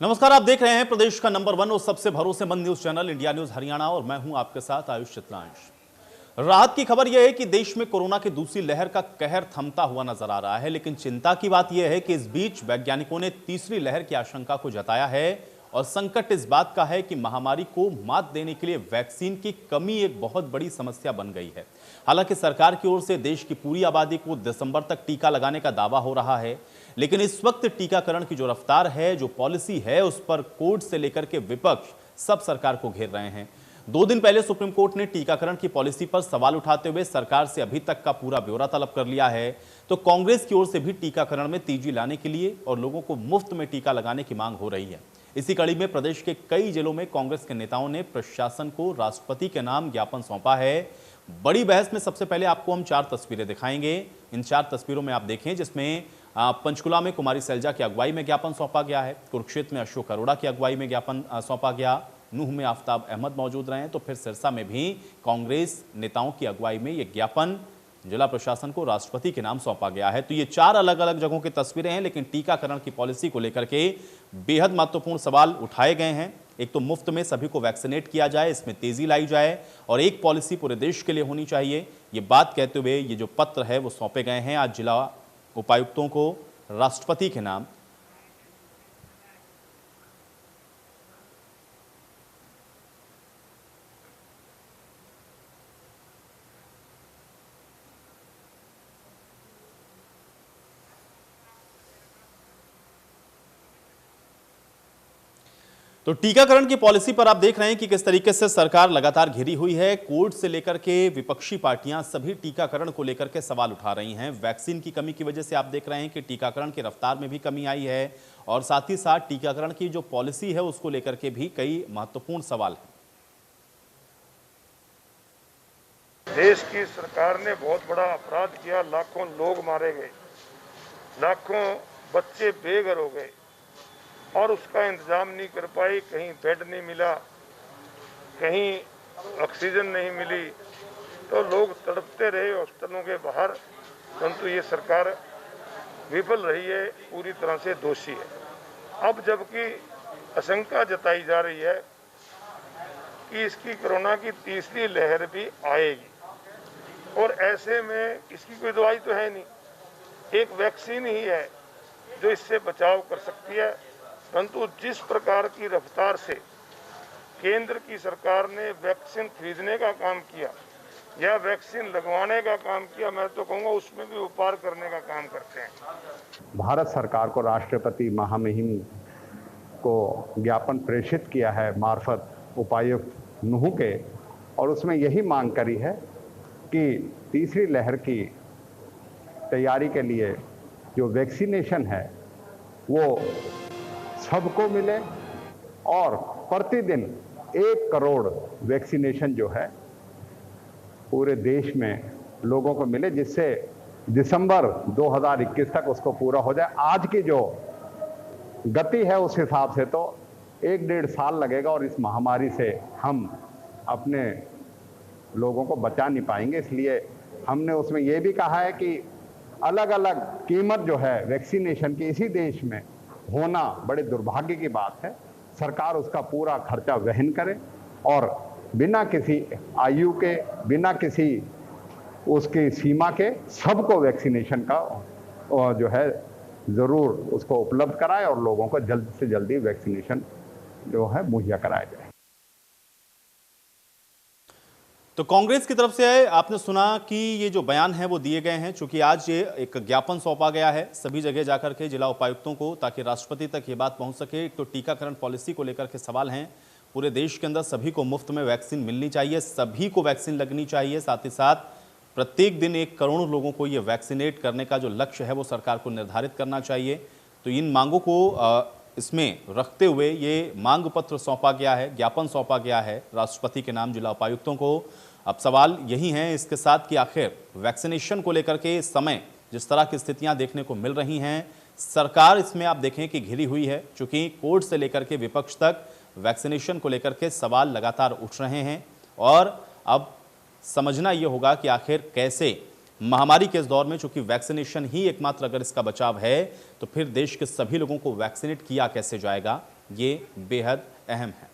नमस्कार, आप देख रहे हैं प्रदेश का नंबर 1 और सबसे भरोसेमंद news channel India news Haryana और मैं हूं आपके साथ आयुष चितलांश। राहत की खबर यह है कि देश में कोरोना की दूसरी लहर का कहर थमता हुआ नजर आ रहा है, लेकिन चिंता की बात यह है कि इस बीच वैज्ञानिकों ने तीसरी लहर की आशंका को जताया है और संकट इस बात का है कि महामारी को मात देने के लिए वैक्सीन की कमी एक बहुत बड़ी समस्या बन गई है। हालांकि सरकार की ओर से देश की पूरी आबादी को दिसंबर तक टीका लगाने का दावा हो रहा है, लेकिन इस वक्त टीकाकरण की जो रफ्तार है, जो पॉलिसी है, उस पर कोर्ट से लेकर के विपक्ष सब सरकार को घेर रहे हैं। 2 दिन पहले सुप्रीम कोर्ट ने टीकाकरण की पॉलिसी पर सवाल उठाते हुए सरकार से अभी तक का पूरा ब्यौरा तलब कर लिया है। तो कांग्रेस की ओर से भी टीकाकरण में तेजी लाने के लिए और लोगों को मुफ्त में टीका लगाने की मांग हो रही है। इसी कड़ी में प्रदेश के कई जिलों में कांग्रेस के नेताओं ने प्रशासन को राष्ट्रपति के नाम ज्ञापन सौंपा है। बड़ी बहस में सबसे पहले आपको हम 4 तस्वीरें दिखाएंगे। इन 4 तस्वीरों में आप देखें जिसमें पंचकुला में कुमारी सैलजा की अगुवाई में ज्ञापन सौंपा गया है, कुरुक्षेत्र में अशोक अरोड़ा की अगुवाई में ज्ञापन सौंपा गया, नूह में आफ्ताब अहमद मौजूद रहे, तो फिर सिरसा में भी कांग्रेस नेताओं की अगुवाई में यह ज्ञापन जिला प्रशासन को राष्ट्रपति के नाम सौंपा गया है। तो ये 4 अलग अलग जगहों की तस्वीरें हैं, लेकिन टीकाकरण की पॉलिसी को लेकर के बेहद महत्वपूर्ण सवाल उठाए गए हैं। एक तो मुफ्त में सभी को वैक्सीनेट किया जाए, इसमें तेजी लाई जाए और एक पॉलिसी पूरे देश के लिए होनी चाहिए। ये बात कहते हुए ये जो पत्र है वो सौंपे गए हैं आज जिला उपायुक्तों को राष्ट्रपति के नाम। तो टीकाकरण की पॉलिसी पर आप देख रहे हैं कि किस तरीके से सरकार लगातार घिरी हुई है। कोर्ट से लेकर के विपक्षी पार्टियां सभी टीकाकरण को लेकर के सवाल उठा रही हैं। वैक्सीन की कमी की वजह से आप देख रहे हैं कि टीकाकरण की रफ्तार में भी कमी आई है और साथ ही साथ टीकाकरण की जो पॉलिसी है उसको लेकर के भी कई महत्वपूर्ण सवाल हैं। देश की सरकार ने बहुत बड़ा अपराध किया, लाखों लोग मारे गए, लाखों बच्चे बेघर हो गए और उसका इंतजाम नहीं कर पाई। कहीं बेड नहीं मिला, कहीं ऑक्सीजन नहीं मिली, तो लोग तड़पते रहे हॉस्पिटलों के बाहर। परंतु ये सरकार विफल रही है, पूरी तरह से दोषी है। अब जबकि आशंका जताई जा रही है कि इसकी कोरोना की तीसरी लहर भी आएगी और ऐसे में इसकी कोई दवाई तो है नहीं, एक वैक्सीन ही है जो इससे बचाव कर सकती है। परंतु जिस प्रकार की रफ्तार से केंद्र की सरकार ने वैक्सीन खरीदने का काम किया या वैक्सीन लगवाने का काम किया, मैं तो कहूँगा उसमें भी उपहार करने का काम करते हैं। भारत सरकार को राष्ट्रपति महामहिम को ज्ञापन प्रेषित किया है मार्फत उपायुक्त नूह के, और उसमें यही मांग करी है कि तीसरी लहर की तैयारी के लिए जो वैक्सीनेशन है वो सबको मिले और प्रतिदिन 1 करोड़ वैक्सीनेशन जो है पूरे देश में लोगों को मिले, जिससे दिसंबर 2021 तक उसको पूरा हो जाए। आज की जो गति है उस हिसाब से तो 1-1.5 साल लगेगा और इस महामारी से हम अपने लोगों को बचा नहीं पाएंगे। इसलिए हमने उसमें यह भी कहा है कि अलग अलग कीमत जो है वैक्सीनेशन की इसी देश में होना बड़े दुर्भाग्य की बात है। सरकार उसका पूरा खर्चा वहन करे और बिना किसी आयु के, बिना किसी उसकी सीमा के सबको वैक्सीनेशन का जो है ज़रूर उसको उपलब्ध कराए और लोगों को जल्द से जल्दी वैक्सीनेशन जो है मुहैया कराया जाए। तो कांग्रेस की तरफ से आपने सुना कि ये जो बयान है वो दिए गए हैं, चूंकि आज ये एक ज्ञापन सौंपा गया है सभी जगह जाकर के जिला उपायुक्तों को, ताकि राष्ट्रपति तक ये बात पहुंच सके। तो टीकाकरण पॉलिसी को लेकर के सवाल हैं। पूरे देश के अंदर सभी को मुफ्त में वैक्सीन मिलनी चाहिए, सभी को वैक्सीन लगनी चाहिए, साथ ही साथ प्रत्येक दिन 1 करोड़ लोगों को ये वैक्सीनेट करने का जो लक्ष्य है वो सरकार को निर्धारित करना चाहिए। तो इन मांगों को इसमें रखते हुए ये मांग पत्र सौंपा गया है, ज्ञापन सौंपा गया है राष्ट्रपति के नाम जिला उपायुक्तों को। अब सवाल यही है इसके साथ कि आखिर वैक्सीनेशन को लेकर के इस समय जिस तरह की स्थितियां देखने को मिल रही हैं, सरकार इसमें आप देखें कि घिरी हुई है, चूंकि कोर्ट से लेकर के विपक्ष तक वैक्सीनेशन को लेकर के सवाल लगातार उठ रहे हैं और अब समझना यह होगा कि आखिर कैसे महामारी के इस दौर में, चूंकि वैक्सीनेशन ही एकमात्र अगर इसका बचाव है, तो फिर देश के सभी लोगों को वैक्सीनेट किया कैसे जाएगा, ये बेहद अहम है।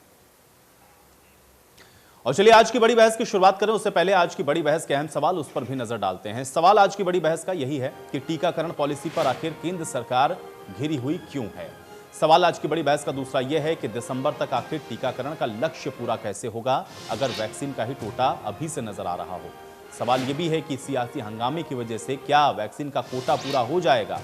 और चलिए आज की बड़ी बहस की शुरुआत करें उससे पहले आज की बड़ी बहस के अहम सवाल उस पर भी नजर डालते हैं। सवाल आज की बड़ी बहस का यही है कि टीकाकरण पॉलिसी पर आखिर केंद्र सरकार घिरी हुई क्यों है। सवाल आज की बड़ी बहस का दूसरा यह है कि दिसंबर तक आखिर टीकाकरण का लक्ष्य पूरा कैसे होगा अगर वैक्सीन का ही टोटा अभी से नजर आ रहा हो। सवाल यह भी है कि सियासी हंगामे की वजह से क्या वैक्सीन का कोटा पूरा हो जाएगा।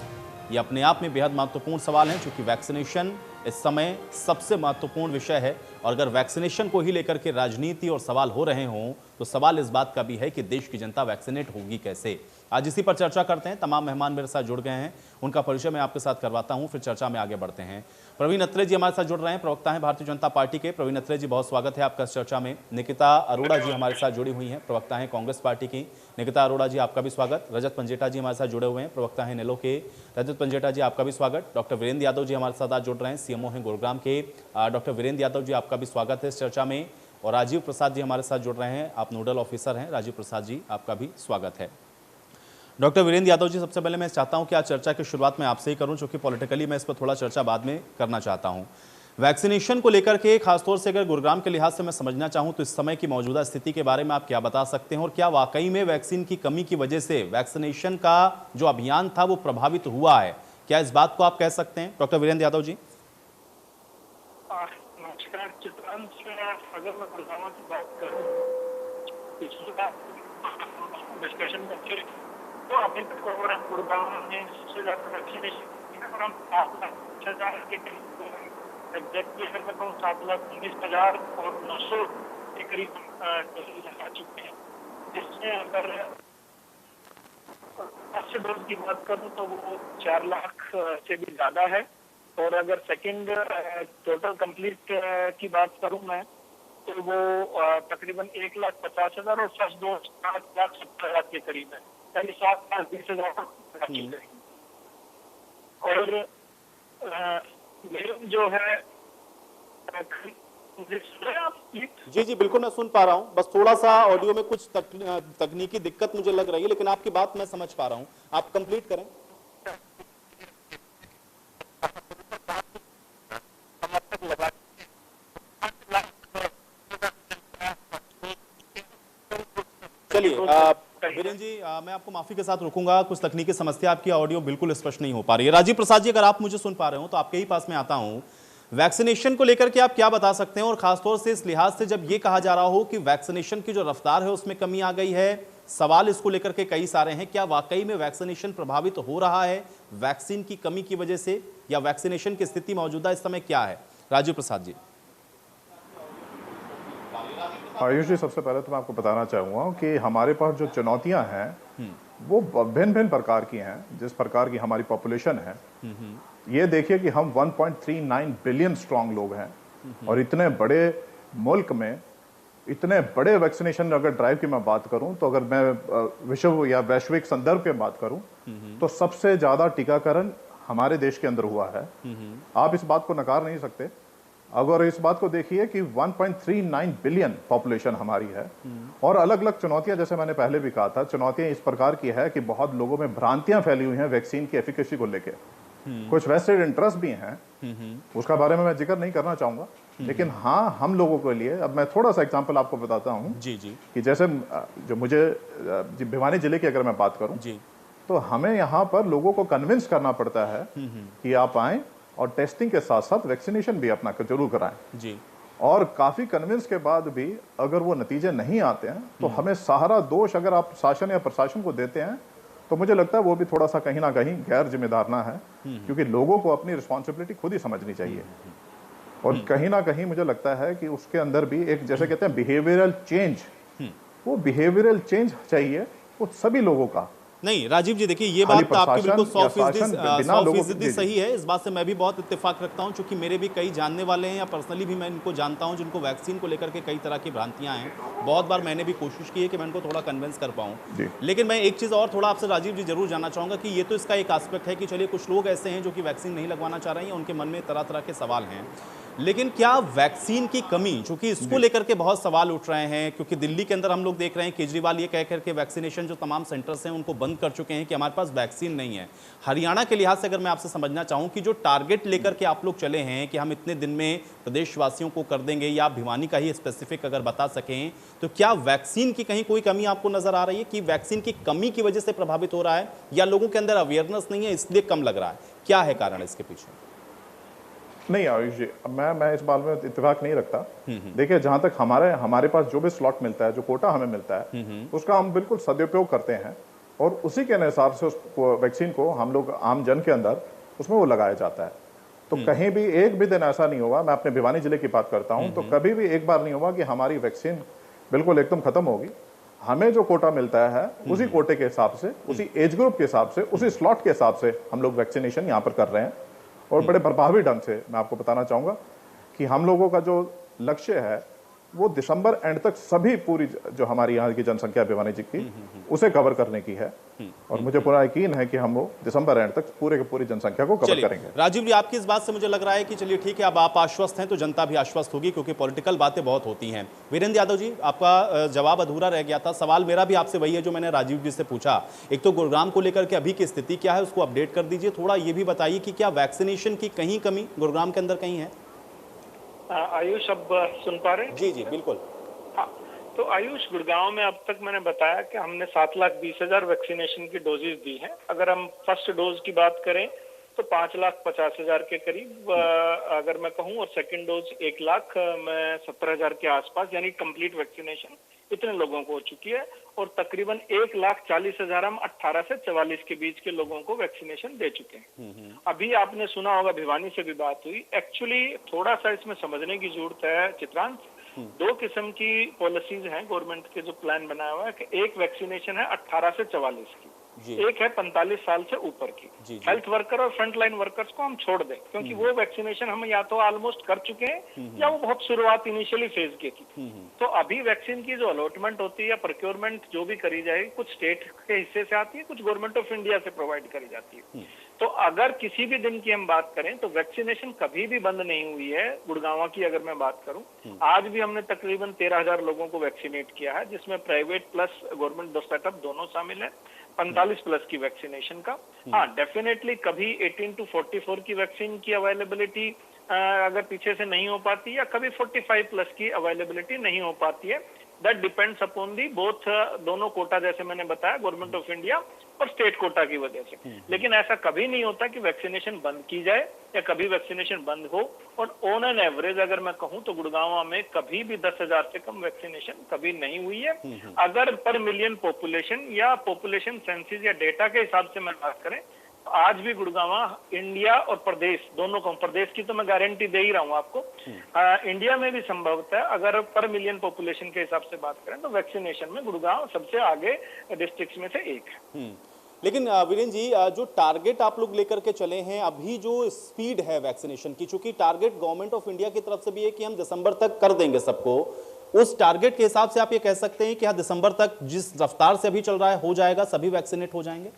यह अपने आप में बेहद महत्वपूर्ण सवाल है क्योंकि वैक्सीनेशन इस समय सबसे महत्वपूर्ण विषय है और अगर वैक्सीनेशन को ही लेकर के राजनीति और सवाल हो रहे हों तो सवाल इस बात का भी है कि देश की जनता वैक्सीनेट होगी कैसे। आज इसी पर चर्चा करते हैं। तमाम मेहमान मेरे साथ जुड़ गए हैं, उनका परिचय मैं आपके साथ करवाता हूं, फिर चर्चा में आगे बढ़ते हैं। प्रवीण अत्रे जी हमारे साथ जुड़ रहे हैं, प्रवक्ता हैं भारतीय जनता पार्टी के। प्रवीण अत्रे जी बहुत स्वागत है आपका इस चर्चा में। निकिता अरोड़ा जी हमारे साथ जुड़ी हुई हैं, प्रवक्ता हैं कांग्रेस पार्टी की। निकिता अरोड़ा जी आपका भी स्वागत। रजत पंजेटा जी हमारे साथ जुड़े हुए हैं, प्रवक्ता हैं नेलो के। रजत पंजेटा जी आपका भी स्वागत। डॉक्टर वीरेंद्र यादव जी हमारे साथ आज जुड़ रहे हैं, सीएमओ हैं गुरुग्राम के। डॉक्टर वीरेंद्र यादव जी आपका भी स्वागत है इस चर्चा में। और राजीव प्रसाद जी हमारे साथ जुड़ रहे हैं, आप नोडल ऑफिसर हैं। राजीव प्रसाद जी आपका भी स्वागत है। डॉक्टर वीरेंद्र यादव जी सबसे पहले मैं चाहता हूं कि आज चर्चा की शुरुआत मैं आपसे ही करूं क्योंकि पॉलिटिकली मैं इस पर थोड़ा चर्चा बाद में करना चाहता हूं। वैक्सीनेशन को लेकर के खासतौर से अगर गुरुग्राम के लिहाज से मैं समझना चाहूं तो इस समय की मौजूदा स्थिति के बारे में आप क्या बता सकते हैं और क्या वाकई में वैक्सीन की कमी की वजह से वैक्सीनेशन का जो अभियान था वो प्रभावित हुआ है, क्या इस बात को आप कह सकते हैं डॉक्टर वीरेंद्र यादव जी? नमस्कार चित्रांश, अगर मैं गुरुग्राम की बात करूँ डिस्कशन करके तो अभी तक गुरुग्राम में सबसे ज्यादा वैक्सीनेशन हम 7,00,000 के करीब एग्जैक्टली अगर मैं कहूँ 7,19,000 और 900 के करीब लगा चुके हैं, जिसमें अगर फर्स्ट डोज की बात करूँ तो वो 4 लाख से भी ज्यादा है और अगर सेकंड टोटल कंप्लीट की बात करूं मैं तो वो तकरीबन 1,50,000 और फर्स्ट डोज 7,70,000 के करीब है, यानी 7,20,000 और जो है जी जी बिल्कुल मैं सुन पा रहा हूं, बस थोड़ा सा ऑडियो में कुछ तकनीकी दिक्कत मुझे लग रही है, लेकिन आपकी बात मैं समझ पा रहा हूं, आप कंप्लीट करें। चलिए वीरेंद्र जी मैं आपको माफी के साथ रुकूंगा, कुछ तकनीकी समस्या, आपकी ऑडियो बिल्कुल स्पष्ट नहीं हो पा रही है। राजीव प्रसाद जी अगर आप मुझे सुन पा रहे हो तो आपके ही पास में आता हूं। वैक्सीनेशन को लेकर के आप क्या बता सकते हैं और खासतौर से इस लिहाज से जब ये कहा जा रहा हो कि वैक्सीनेशन की जो रफ्तार है उसमें कमी आ गई है, सवाल इसको लेकर के कई सारे हैं, क्या वाकई में वैक्सीनेशन प्रभावित हो रहा है वैक्सीन की कमी की वजह से या वैक्सीनेशन की स्थिति मौजूदा इस समय क्या है? राजीव प्रसाद जी। आयुष जी, सबसे पहले तो मैं आपको बताना चाहूँगा कि हमारे पास जो चुनौतियां हैं वो भिन्न भिन्न प्रकार की हैं। जिस प्रकार की हमारी पॉपुलेशन है, ये देखिए कि हम 1.39 बिलियन स्ट्रांग लोग हैं और इतने बड़े मुल्क में इतने बड़े वैक्सीनेशन अगर ड्राइव की मैं बात करूं तो अगर मैं विश्व या वैश्विक संदर्भ की बात करूं तो सबसे ज्यादा टीकाकरण हमारे देश के अंदर हुआ है। आप इस बात को नकार नहीं सकते। अगर इस बात को देखिए कि 1.39 बिलियन पॉपुलेशन हमारी है और अलग अलग चुनौतियां, जैसे मैंने पहले भी कहा था, चुनौतियां इस प्रकार की है कि बहुत लोगों में भ्रांतियां फैली हुई हैं वैक्सीन की एफिकेसी को लेकर। कुछ वेस्टेड इंटरेस्ट भी हैं, उसका बारे में मैं जिक्र नहीं करना चाहूंगा, लेकिन हाँ हम लोगों के लिए अब मैं थोड़ा सा एग्जांपल आपको बताता हूँ जी जी कि जैसे जो मुझे भिवानी जिले की अगर मैं बात करूँ जी, तो हमें यहाँ पर लोगों को कन्विंस करना पड़ता है कि आप आएं और टेस्टिंग के साथ साथ वैक्सीनेशन भी अपना जरूर कराएं जी। और काफी कन्विंस के बाद भी अगर वो नतीजे नहीं आते हैं तो हमें सारा दोष अगर आप शासन या प्रशासन को देते हैं तो मुझे लगता है वो भी थोड़ा सा कहीं ना कहीं गैर जिम्मेदारना है, क्योंकि लोगों को अपनी रिस्पॉन्सिबिलिटी खुद ही समझनी चाहिए। और कहीं ना कहीं मुझे लगता है कि उसके अंदर भी एक, जैसे कहते हैं बिहेवियरल चेंज, वो बिहेवियरल चेंज चाहिए वो सभी लोगों का। नहीं राजीव जी देखिए, ये बात आपकी बिल्कुल 100% सही है, इस बात से मैं भी बहुत इत्तेफाक रखता हूं, क्योंकि मेरे भी कई जानने वाले हैं या पर्सनली भी मैं इनको जानता हूं जिनको वैक्सीन को लेकर के कई तरह की भ्रांतियां हैं। बहुत बार मैंने भी कोशिश की है कि मैं इनको थोड़ा कन्विंस कर पाऊं, लेकिन मैं एक चीज़ और थोड़ा आपसे राजीव जी जरूर जानना चाहूँगा कि ये तो इसका एक एस्पेक्ट है कि चलिए कुछ लोग ऐसे हैं जो कि वैक्सीन नहीं लगवाना चाह रहे हैं, उनके मन में तरह तरह के सवाल हैं, लेकिन क्या वैक्सीन की कमी, चूंकि इसको लेकर के बहुत सवाल उठ रहे हैं, क्योंकि दिल्ली के अंदर हम लोग देख रहे हैं केजरीवाल ये कह करके वैक्सीनेशन जो तमाम सेंटर्स हैं उनको बंद कर चुके हैं कि हमारे पास वैक्सीन नहीं है। हरियाणा के लिहाज से अगर मैं आपसे समझना चाहूं कि जो टारगेट लेकर के आप लोग चले हैं कि हम इतने दिन में प्रदेशवासियों को कर देंगे, या आप भिवानी का ही स्पेसिफिक अगर बता सकें, तो क्या वैक्सीन की कहीं कोई कमी आपको नजर आ रही है कि वैक्सीन की कमी की वजह से प्रभावित हो रहा है, या लोगों के अंदर अवेयरनेस नहीं है इसलिए कम लग रहा है? क्या है कारण इसके पीछे? नहीं आयुष जी, मैं इस बात में इत्तेफाक नहीं रखता। देखिए, जहां तक हमारे पास जो भी स्लॉट मिलता है, जो कोटा हमें मिलता है, उसका हम बिल्कुल सदुपयोग करते हैं और उसी के अनुसार से उस वैक्सीन को हम लोग आम जन के अंदर उसमें वो लगाया जाता है। तो कहीं भी एक भी दिन ऐसा नहीं होगा, मैं अपने भिवानी जिले की बात करता हूं, तो कभी भी एक बार नहीं होगा कि हमारी वैक्सीन बिल्कुल एकदम खत्म होगी। हमें जो कोटा मिलता है उसी कोटे के हिसाब से, उसी एज ग्रुप के हिसाब से, उसी स्लॉट के हिसाब से हम लोग वैक्सीनेशन यहाँ पर कर रहे हैं और बड़े प्रभावी ढंग से। मैं आपको बताना चाहूंगा कि हम लोगों का जो लक्ष्य है वो दिसंबर एंड तक सभी पूरी जो हमारी यहाँ की जनसंख्या भिवानी जी की उसे कवर करने की है और मुझे पूरा यकीन है कि हम वो दिसंबर एंड तक पूरे की पूरी जनसंख्या को कवर करेंगे। राजीव जी, आपकी इस बात से मुझे लग रहा है कि चलिए ठीक है, अब आप आश्वस्त हैं तो जनता भी आश्वस्त होगी, क्योंकि पॉलिटिकल बातें बहुत होती हैं। वीरेंद्र यादव जी, आपका जवाब अधूरा रह गया था। सवाल मेरा भी आपसे वही है जो मैंने राजीव जी से पूछा। एक तो गुरुग्राम को लेकर के अभी की स्थिति क्या है, उसको अपडेट कर दीजिए। थोड़ा ये भी बताइए कि क्या वैक्सीनेशन की कहीं कमी गुरुग्राम के अंदर कहीं है? आयुष, अब सुन पा रहे हैं? जी जी बिल्कुल। हाँ, तो आयुष, गुड़गांव में अब तक मैंने बताया कि हमने 7,20,000 वैक्सीनेशन की डोजेज दी हैं। अगर हम फर्स्ट डोज की बात करें तो 5,50,000 के करीब अगर मैं कहूं, और सेकंड डोज 1,70,000 के आसपास, यानी कंप्लीट वैक्सीनेशन इतने लोगों को हो चुकी है। और तकरीबन 1,40,000 हम 18 से 44 के बीच के लोगों को वैक्सीनेशन दे चुके हैं। अभी आपने सुना होगा, भिवानी से भी बात हुई। एक्चुअली थोड़ा सा इसमें समझने की जरूरत है चित्रांश। दो किस्म की पॉलिसीज हैं गवर्नमेंट के जो प्लान बनाया हुआ है कि एक वैक्सीनेशन है 18 से 44 की, एक है 45 साल से ऊपर की। हेल्थ वर्कर और फ्रंट लाइन वर्कर्स को हम छोड़ दें, क्योंकि वो वैक्सीनेशन हम या तो ऑलमोस्ट कर चुके हैं या वो बहुत शुरुआत इनिशियली फेज की थी। तो अभी वैक्सीन की जो अलॉटमेंट होती है या प्रोक्योरमेंट जो भी करी जाएगी, कुछ स्टेट के हिस्से से आती है, कुछ गवर्नमेंट ऑफ इंडिया से प्रोवाइड करी जाती है। तो अगर किसी भी दिन की हम बात करें तो वैक्सीनेशन कभी भी बंद नहीं हुई है। गुड़गांव की अगर मैं बात करूं, आज भी हमने तकरीबन 13,000 लोगों को वैक्सीनेट किया है, जिसमें प्राइवेट प्लस गवर्नमेंट सेटअप दोनों शामिल है। 45 प्लस की वैक्सीनेशन का। हाँ, डेफिनेटली कभी 18 to 44 की वैक्सीन की अवेलेबिलिटी अगर पीछे से नहीं हो पाती, या कभी 45 प्लस की अवेलेबिलिटी नहीं हो पाती है। That depends upon the both, दोनों कोटा जैसे मैंने बताया, गवर्नमेंट ऑफ इंडिया और स्टेट कोटा की वजह से। लेकिन ऐसा कभी नहीं होता कि वैक्सीनेशन बंद की जाए या कभी वैक्सीनेशन बंद हो। और ऑन एन एवरेज अगर मैं कहूं तो गुड़गांव में कभी भी 10,000 से कम वैक्सीनेशन कभी नहीं हुई है। अगर पर मिलियन पॉपुलेशन या पॉपुलेशन सेंसिस या डेटा के हिसाब से मैं बात करें, आज भी गुड़गांव इंडिया और प्रदेश दोनों को, प्रदेश की तो मैं गारंटी दे ही रहा हूं आपको, इंडिया में भी संभवतः अगर पर मिलियन पॉपुलेशन के हिसाब से बात करें तो वैक्सीनेशन में गुड़गांव सबसे आगे डिस्ट्रिक्ट्स में से एक है। लेकिन वीरेंद्र जी, जो टारगेट आप लोग लेकर के चले हैं, अभी जो स्पीड है वैक्सीनेशन की, चूंकि टारगेट गवर्नमेंट ऑफ इंडिया की तरफ से भी है कि हम दिसंबर तक कर देंगे सबको, उस टारगेट के हिसाब से आप ये कह सकते हैं कि हाँ, दिसंबर तक जिस रफ्तार से अभी चल रहा है हो जाएगा, सभी वैक्सीनेट हो जाएंगे?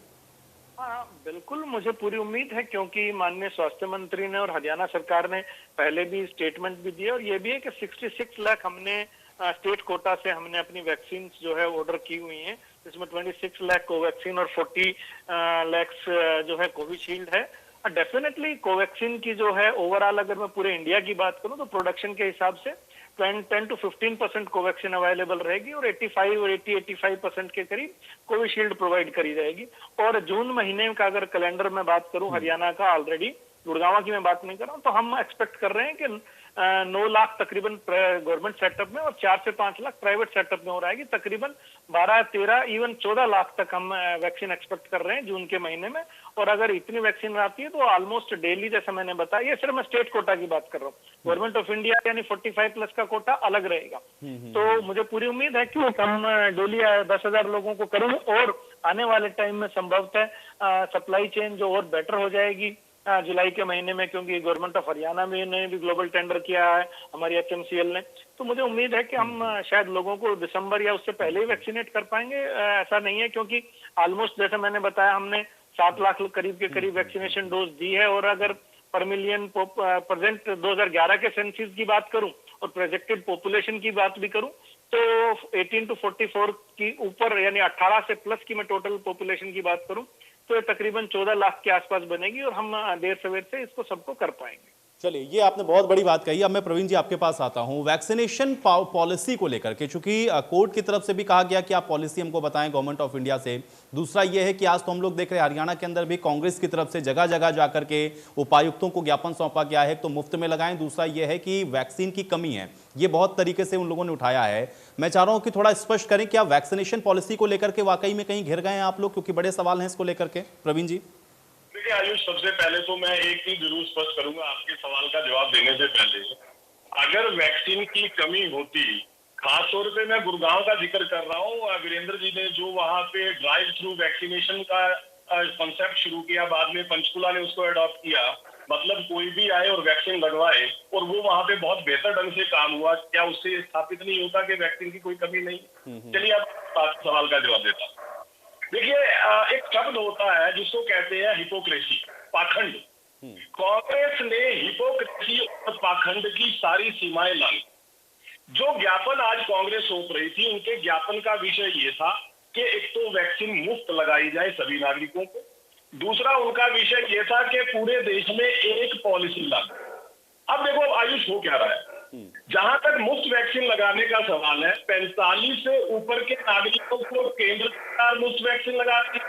हाँ, बिल्कुल, मुझे पूरी उम्मीद है, क्योंकि माननीय स्वास्थ्य मंत्री ने और हरियाणा सरकार ने पहले भी स्टेटमेंट भी दिया, और ये भी है कि 66 लाख हमने स्टेट कोटा से हमने अपनी वैक्सीन जो है ऑर्डर की हुई हैं, जिसमें 26 लाख कोवैक्सीन और 40 लाख जो है कोविशील्ड है। डेफिनेटली कोवैक्सीन की जो है ओवरऑल अगर मैं पूरे इंडिया की बात करूं तो प्रोडक्शन के हिसाब से 10 to 15% कोवैक्सीन अवेलेबल रहेगी और 85% के करीब कोविशील्ड प्रोवाइड करी जाएगी। और जून महीने का अगर कैलेंडर में बात करूं हरियाणा का, ऑलरेडी गुड़गांव की मैं बात नहीं कर रहा हूं, तो हम एक्सपेक्ट कर रहे हैं कि 9 लाख तकरीबन गवर्नमेंट सेटअप में और 4 से 5 लाख प्राइवेट सेटअप में हो रहा है। तकरीबन 12, 13, इवन 14 लाख तक हम वैक्सीन एक्सपेक्ट कर रहे हैं जून के महीने में। और अगर इतनी वैक्सीन आती है तो ऑलमोस्ट डेली, जैसा मैंने बताया, ये सिर्फ मैं स्टेट कोटा की बात कर रहा हूँ, गवर्नमेंट ऑफ इंडिया यानी 45 प्लस का कोटा अलग रहेगा। तो मुझे पूरी उम्मीद है कि हम डेली 10,000 लोगों को करेंगे और आने वाले टाइम में संभवतः सप्लाई चेन जो और बेटर हो जाएगी जुलाई के महीने में, क्योंकि गवर्नमेंट ऑफ हरियाणा में ने भी ग्लोबल टेंडर किया है, हमारी HMCL ने। तो मुझे उम्मीद है कि हम शायद लोगों को दिसंबर या उससे पहले ही वैक्सीनेट कर पाएंगे। ऐसा नहीं है, क्योंकि ऑलमोस्ट जैसे मैंने बताया हमने 7 लाख करीब के करीब वैक्सीनेशन डोज दी है, और अगर पर मिलियन प्रेजेंट 2011 के सेंसस की बात करूं और प्रोजेक्टेड पॉपुलेशन की बात भी करूं तो 18 to 44 की ऊपर यानी 18 से प्लस की मैं टोटल पॉपुलेशन की बात करूं तो ये तकरीबन 14 लाख के आसपास बनेगी और हम देर सवेर से इसको सबको कर पाएंगे। चलिए, ये आपने बहुत बड़ी बात कही। अब मैं प्रवीण जी आपके पास आता हूं वैक्सीनेशन पॉलिसी को लेकर के, चूंकि कोर्ट की तरफ से भी कहा गया कि आप पॉलिसी हमको बताएं गवर्नमेंट ऑफ इंडिया से। दूसरा ये है कि आज तो हम लोग देख रहे हैं हरियाणा के अंदर भी कांग्रेस की तरफ से जगह जगह जाकर के उपायुक्तों को ज्ञापन सौंपा गया है तो मुफ्त में लगाएं। दूसरा ये है कि वैक्सीन की कमी है, ये बहुत तरीके से उन लोगों ने उठाया है। मैं चाह रहा हूं कि थोड़ा स्पष्ट करें कि आप वैक्सीनेशन पॉलिसी को लेकर के वाकई में कहीं घिर गए हैं आप लोग, क्योंकि बड़े सवाल हैं इसको लेकर के। प्रवीण जी। देखिए आयुष, सबसे पहले तो मैं एक चीज जरूर स्पष्ट करूंगा आपके सवाल का जवाब देने से पहले। अगर वैक्सीन की कमी होती, खास तौर पे मैं गुड़गांव का जिक्र कर रहा हूँ, वीरेंद्र जी ने जो वहां पे ड्राइव थ्रू वैक्सीनेशन का कॉन्सेप्ट शुरू किया, बाद में पंचकुला ने उसको अडॉप्ट किया, मतलब कोई भी आए और वैक्सीन लगवाए, और वो वहां पे बहुत बेहतर ढंग से काम हुआ। क्या उससे स्थापित नहीं होता कि वैक्सीन की कोई कमी नहीं? चलिए अब सवाल का जवाब देता हूँ। देखिए, एक शब्द होता है जिसको कहते हैं हिपोक्रेसी, पाखंड। कांग्रेस ने हिपोक्रेसी और पाखंड की सारी सीमाएं लाई। जो ज्ञापन आज कांग्रेस सौंप रही थी, उनके ज्ञापन का विषय ये था कि एक तो वैक्सीन मुफ्त लगाई जाए सभी नागरिकों को, दूसरा उनका विषय ये था कि पूरे देश में एक पॉलिसी लागू। अब देखो आयुष हो क्या रहा है, जहां तक मुफ्त वैक्सीन लगाने का सवाल है, 45 से ऊपर के नागरिकों को केंद्र सरकार मुफ्त वैक्सीन लगाती है,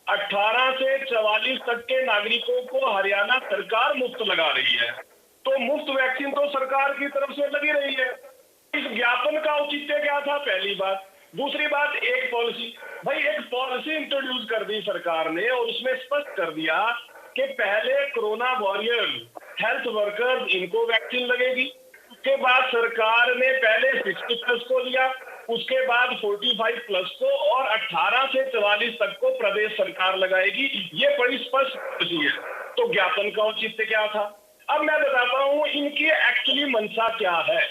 18 से 44 तक के नागरिकों को हरियाणा सरकार मुफ्त लगा रही है। तो मुफ्त वैक्सीन तो सरकार की तरफ से लगी रही है। इस ज्ञापन का औचित्य क्या था, पहली बात। दूसरी बात, एक पॉलिसी, भाई एक पॉलिसी इंट्रोड्यूस कर दी सरकार ने और उसमें स्पष्ट कर दिया कि पहले कोरोना वॉरियर, हेल्थ वर्कर्स, इनको वैक्सीन लगेगी। उसके बाद सरकार ने पहले 60+ को लिया, उसके बाद 45 प्लस को, और 18 से 44 तक को प्रदेश सरकार लगाएगी। ये बड़ी स्पष्ट पॉलिसी है। तो ज्ञापन का औचित्य क्या था? अब मैं बताता हूं इनकी एक्चुअली मंशा क्या है।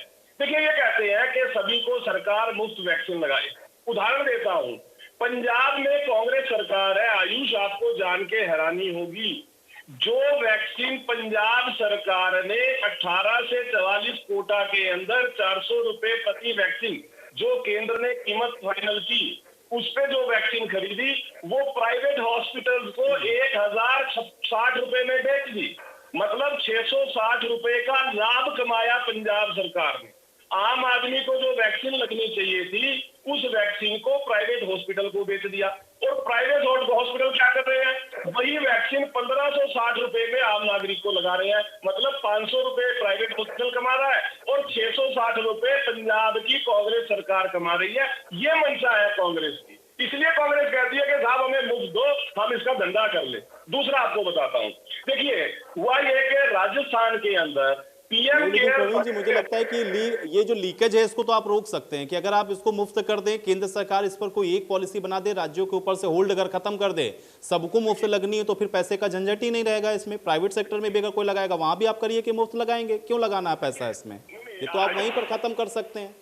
देखिए, ये कहते हैं कि सभी को सरकार मुफ्त वैक्सीन लगाए। उदाहरण देता हूं, पंजाब में कांग्रेस सरकार है, आयुष आपको जान के हैरानी होगी, जो वैक्सीन पंजाब सरकार ने 18 से 44 कोटा के अंदर 400 रुपए प्रति वैक्सीन जो केंद्र ने कीमत फाइनल की, उस पे जो वैक्सीन खरीदी, वो प्राइवेट हॉस्पिटल्स को 1060 रुपए में बेच दी। मतलब 660 रुपए का लाभ कमाया पंजाब सरकार ने। आम आदमी को जो वैक्सीन लगनी चाहिए थी, उस वैक्सीन को प्राइवेट हॉस्पिटल को बेच दिया। और प्राइवेट हॉस्पिटल क्या कर रहे हैं, वही वैक्सीन 1560 रुपए में आम नागरिक को लगा रहे हैं। मतलब 500 रुपए प्राइवेट हॉस्पिटल कमा रहा है और 660 रुपए पंजाब की कांग्रेस सरकार कमा रही है। ये मंशा है कांग्रेस की। इसलिए कांग्रेस कहती है कि साहब हमें मुफ्त दो, हम इसका धंधा कर ले। दूसरा आपको बताता हूं, देखिए हुआ ये कि राजस्थान के अंदर प्रवीण जी, मुझे लगता है कि ये जो लीकेज है इसको तो आप रोक सकते हैं कि अगर आप इसको मुफ्त कर दें, केंद्र सरकार इस पर कोई एक पॉलिसी बना दे, राज्यों के ऊपर से होल्ड अगर खत्म कर दे, सबको मुफ्त लगनी है तो फिर पैसे का झंझट ही नहीं रहेगा इसमें। प्राइवेट सेक्टर में भी अगर कोई लगाएगा वहां भी आप करिए कि मुफ्त लगाएंगे, क्यों लगाना है पैसा इसमें? ये तो आप वहीं पर खत्म कर सकते हैं।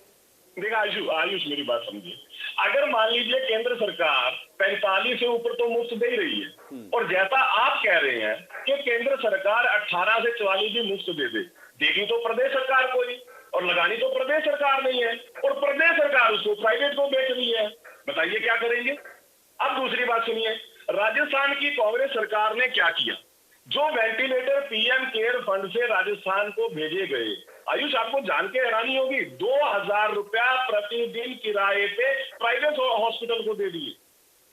देखिए आयुष मेरी बात समझिए, अगर मान लीजिए केंद्र सरकार 45 से ऊपर तो मुफ्त दे ही रही है, और जैसा आप कह रहे हैं कि केंद्र सरकार 18 से 44 भी मुफ्त दे देगी तो प्रदेश सरकार को ही, और लगानी तो प्रदेश सरकार नहीं है, और प्रदेश सरकार उसको प्राइवेट को बेच रही है। बताइए क्या करेंगे? अब दूसरी बात सुनिए, राजस्थान की कांग्रेस सरकार ने क्या किया? जो वेंटिलेटर पीएम केयर फंड से राजस्थान को भेजे गए, आयुष आपको जान के हैरानी होगी, 2000 रुपया प्रतिदिन किराए पे प्राइवेट हॉस्पिटल को दे दिए।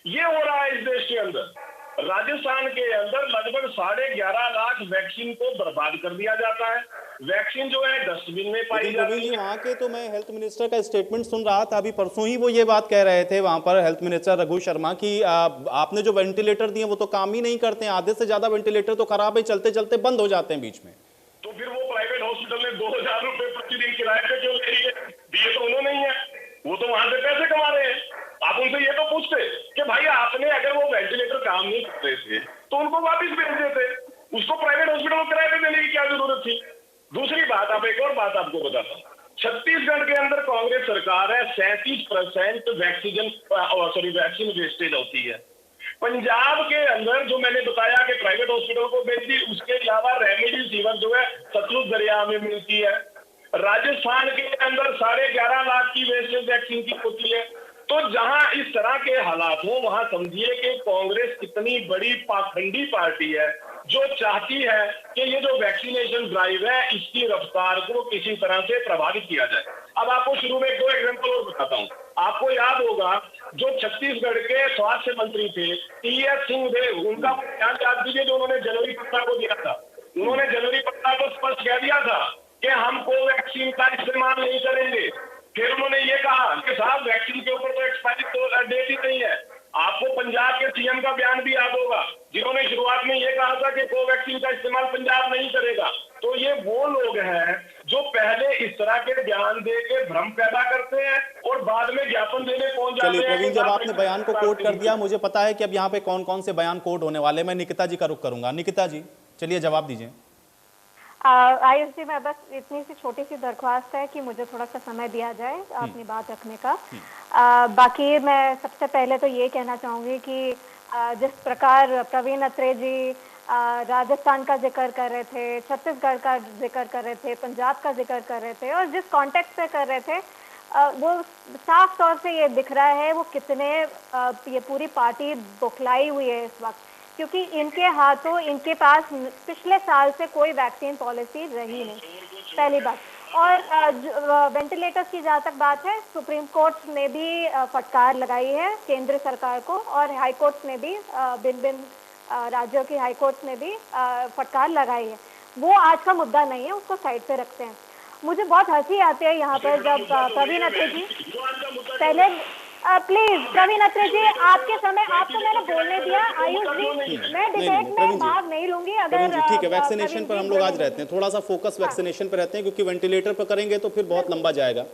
ये हो रहा है इस देश के अंदर। राजस्थान के अंदर लगभग 11.5 लाख वैक्सीन को बर्बाद कर दिया जाता है। वैक्सीन जो है डस्टबिन में पाई जाती है। वहाँ के तो मैं हेल्थ मिनिस्टर का स्टेटमेंट सुन रहा था अभी परसों ही, वो ये बात कह रहे थे वहां पर हेल्थ मिनिस्टर रघु शर्मा की आपने जो वेंटिलेटर दिए वो तो काम ही नहीं करते हैं, आधे से ज्यादा वेंटिलेटर तो खराब है, चलते चलते बंद हो जाते हैं बीच में। तो फिर वो प्राइवेट हॉस्पिटल ने 2000 रुपए प्रतिदिन किराए पे क्यों ले रही है? दिए तो उन्होंने ही है, वो तो वहां से पैसे कमा रहे हैं। आप उनसे ये तो पूछते कि भाई आपने अगर वो वेंटिलेटर काम नहीं कर रहे थे तो उनको वापिस भेज देते, उसको प्राइवेट हॉस्पिटल को किराए पे देने की क्या जरूरत थी? दूसरी बात, आप एक और बात आपको बताता हूँ, छत्तीसगढ़ के अंदर कांग्रेस सरकार है, 37% वैक्सीन वेस्टेज होती है। पंजाब के अंदर जो मैंने बताया कि प्राइवेट हॉस्पिटल को बेच दी, उसके अलावा रेमडेसिविर जो है सतलुज दरिया में मिलती है। राजस्थान के अंदर 11.5 लाख की वेस्टेज वैक्सीन की होती है। तो जहां इस तरह के हालात हो, वहां समझिए कि कांग्रेस कितनी बड़ी पाखंडी पार्टी है, जो चाहती है कि ये जो वैक्सीनेशन ड्राइव है इसकी रफ्तार को किसी तरह से प्रभावित किया जाए। अब आपको शुरू में 2 एग्जाम्पल और बताता हूं। आपको याद होगा जो छत्तीसगढ़ के स्वास्थ्य मंत्री थे टी.एस. सिंहदेव, उनका बयान याद कीजिए जो उन्होंने जनवरी 15 को दिया था। उन्होंने जनवरी 15 को स्पष्ट कह दिया था कि हम कोवैक्सीन का इस्तेमाल नहीं करेंगे। फिर उन्होंने ये कहा कि साहब वैक्सीन के ऊपर तो एक्सपायरी डेट ही नहीं है। आपको पंजाब के सीएम का बयान भी याद होगा, जिन्होंने शुरुआत में ये कहा था कि कोवैक्सीन का इस्तेमाल पंजाब नहीं करेगा। तो ये वो लोग हैं जो पहले इस तरह के बयान दे के भ्रम पैदा करते हैं और बाद में ज्ञापन देने पहुंच जाते हैं। चलिए प्रवीण, जब आपने बयान को कोट कर दिया, मुझे पता है कि अब यहाँ पे कौन कौन से बयान कोट होने वाले। मैं निकिता जी का रुख करूंगा। निकिता जी, चलिए जवाब दीजिए। आयुष जी, मैं बस इतनी सी छोटी सी दरख्वास्त है कि मुझे थोड़ा सा समय दिया जाए अपनी बात रखने का। बाकी मैं सबसे पहले तो ये कहना चाहूंगी कि जिस प्रकार प्रवीण अत्रे जी राजस्थान का जिक्र कर रहे थे, छत्तीसगढ़ का जिक्र कर रहे थे, पंजाब का जिक्र कर रहे थे और जिस कॉन्टेक्स्ट से कर रहे थे, वो साफ तौर से ये दिख रहा है वो कितने ये पूरी पार्टी बौखलाई हुई है इस वक्त, क्योंकि इनके हाथों, इनके पास पिछले साल से कोई वैक्सीन पॉलिसी रही नहीं, पहली बात। और वेंटिलेटर्स की जहाँ तक बात है, सुप्रीम कोर्ट ने भी फटकार लगाई है केंद्र सरकार को और हाई कोर्ट ने भी भिन्न राज्यों की हाई कोर्ट ने भी फटकार लगाई है। वो आज का मुद्दा नहीं है, उसको साइड पे रखते हैं। मुझे बहुत हंसी आती है यहाँ पर जब प्रवीण अत्रे जी पहले प्लीज प्रवीण अत्रे जी, आपके समय आपको मैंने बोलने दिया। आयुष जी, मैं डिबेट में भाग नहीं लूंगी अगर ठीक है। वैक्सीनेशन पर हम लोग आज रहते हैं, थोड़ा सा फोकस वैक्सीनेशन पर रहते हैं, क्योंकि वेंटिलेटर पर करेंगे तो फिर बहुत लंबा जाएगा।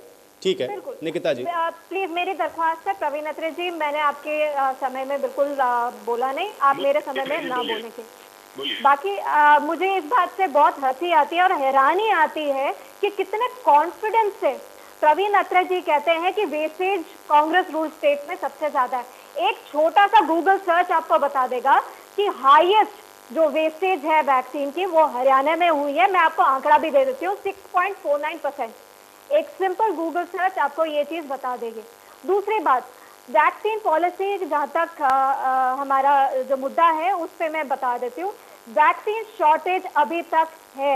ठीक है निकिता जी, प्लीज मेरी दरख्वास्त है प्रवीण अत्रे जी, मैंने आपके समय में बिल्कुल बोला नहीं, आप मेरे समय में ना बोलने के। बाकी मुझे इस बात से बहुत हंसी आती है और हैरानी आती है कि कितने कॉन्फिडेंस से प्रवीण अत्रे जी कहते हैं कि वेस्टेज कांग्रेस रूल स्टेट में सबसे ज्यादा है। एक छोटा सा गूगल सर्च आपको बता देगा कि हाईएस्ट जो वेस्टेज है वैक्सीन की वो हरियाणा में हुई है। मैं आपको आंकड़ा भी दे देती हूँ, 6.49%। एक सिंपल गूगल सर्च आपको ये चीज बता देगी। दूसरी बात, वैक्सीन पॉलिसी जहाँ तक हमारा जो मुद्दा है उस पर मैं बता देती हूँ। वैक्सीन शॉर्टेज अभी तक है।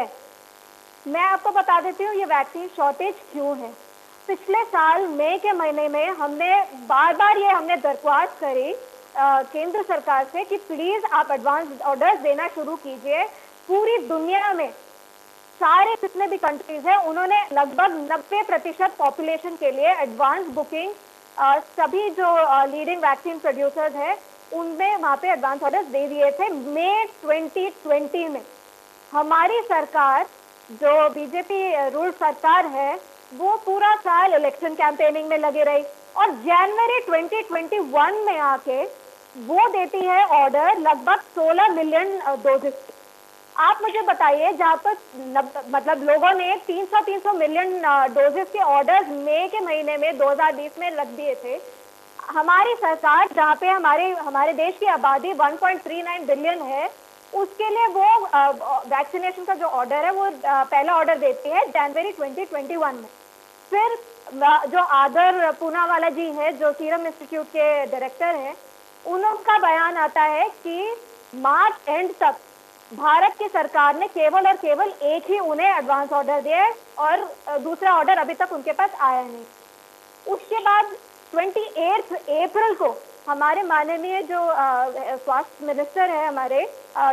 मैं आपको बता देती हूँ ये वैक्सीन शॉर्टेज क्यों है। पिछले साल मई के महीने में हमने बार बार ये हमने दरख्वास्त करी केंद्र सरकार से कि प्लीज आप एडवांस ऑर्डर्स देना शुरू कीजिए। पूरी दुनिया में सारे जितने भी कंट्रीज हैं उन्होंने लगभग 90% पॉपुलेशन के लिए एडवांस बुकिंग, सभी जो लीडिंग वैक्सीन प्रोड्यूसर्स हैं उनमें वहां पे एडवांस ऑर्डर्स दे दिए थे मई 2020 में। हमारी सरकार जो बीजेपी रूल सरकार है वो पूरा साल इलेक्शन कैंपेनिंग में लगे रही और जनवरी 2021 में आके वो देती है ऑर्डर लगभग 16 मिलियन डोजेस। आप मुझे बताइए, जहाँ पर मतलब लोगों ने 300 मिलियन डोजेस के ऑर्डर्स मई के महीने में 2020 में लग दिए थे, हमारी सरकार जहाँ पे हमारे देश की आबादी 1.39 बिलियन है उसके लिए वो वैक्सीनेशन का जो ऑर्डर है वो पहला ऑर्डर देती है जनवरी 2021 में। फिर जो आदर पूनावाला जी है जो सीरम इंस्टीट्यूट के डायरेक्टर हैं, उनका बयान आता है कि मार्च एंड तक भारत की सरकार ने केवल और केवल एक ही उन्हें एडवांस ऑर्डर दिया है और दूसरा ऑर्डर अभी तक उनके पास आया नहीं। उसके बाद 28 अप्रैल को हमारे माननीय जो स्वास्थ्य मिनिस्टर है हमारे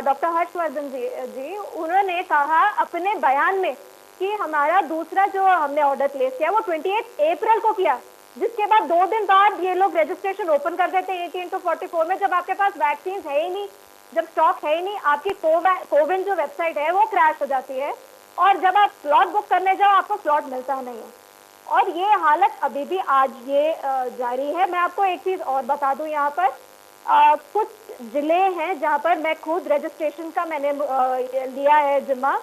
डॉक्टर हर्षवर्धन जी उन्होंने कहा अपने बयान में कि हमारा दूसरा जो हमने ऑर्डर प्लेस किया वो 28 अप्रैल को किया, जिसके बाद 2 दिन बाद ये लोग रजिस्ट्रेशन ओपन कर देते हैं 18 to 44 में। जब आपके पास वैक्सीन है ही नहीं, जब स्टॉक है ही नहीं, आपकी कोविन जो वेबसाइट है वो क्रैश हो जाती है और जब आप स्लॉट बुक करने जाओ आपको स्लॉट मिलता नहीं है। और ये हालत अभी भी आज ये जारी है। मैं आपको एक चीज और बता दूं, यहाँ पर कुछ जिले हैं जहाँ पर मैं खुद रजिस्ट्रेशन का मैंने लिया है जिम्मा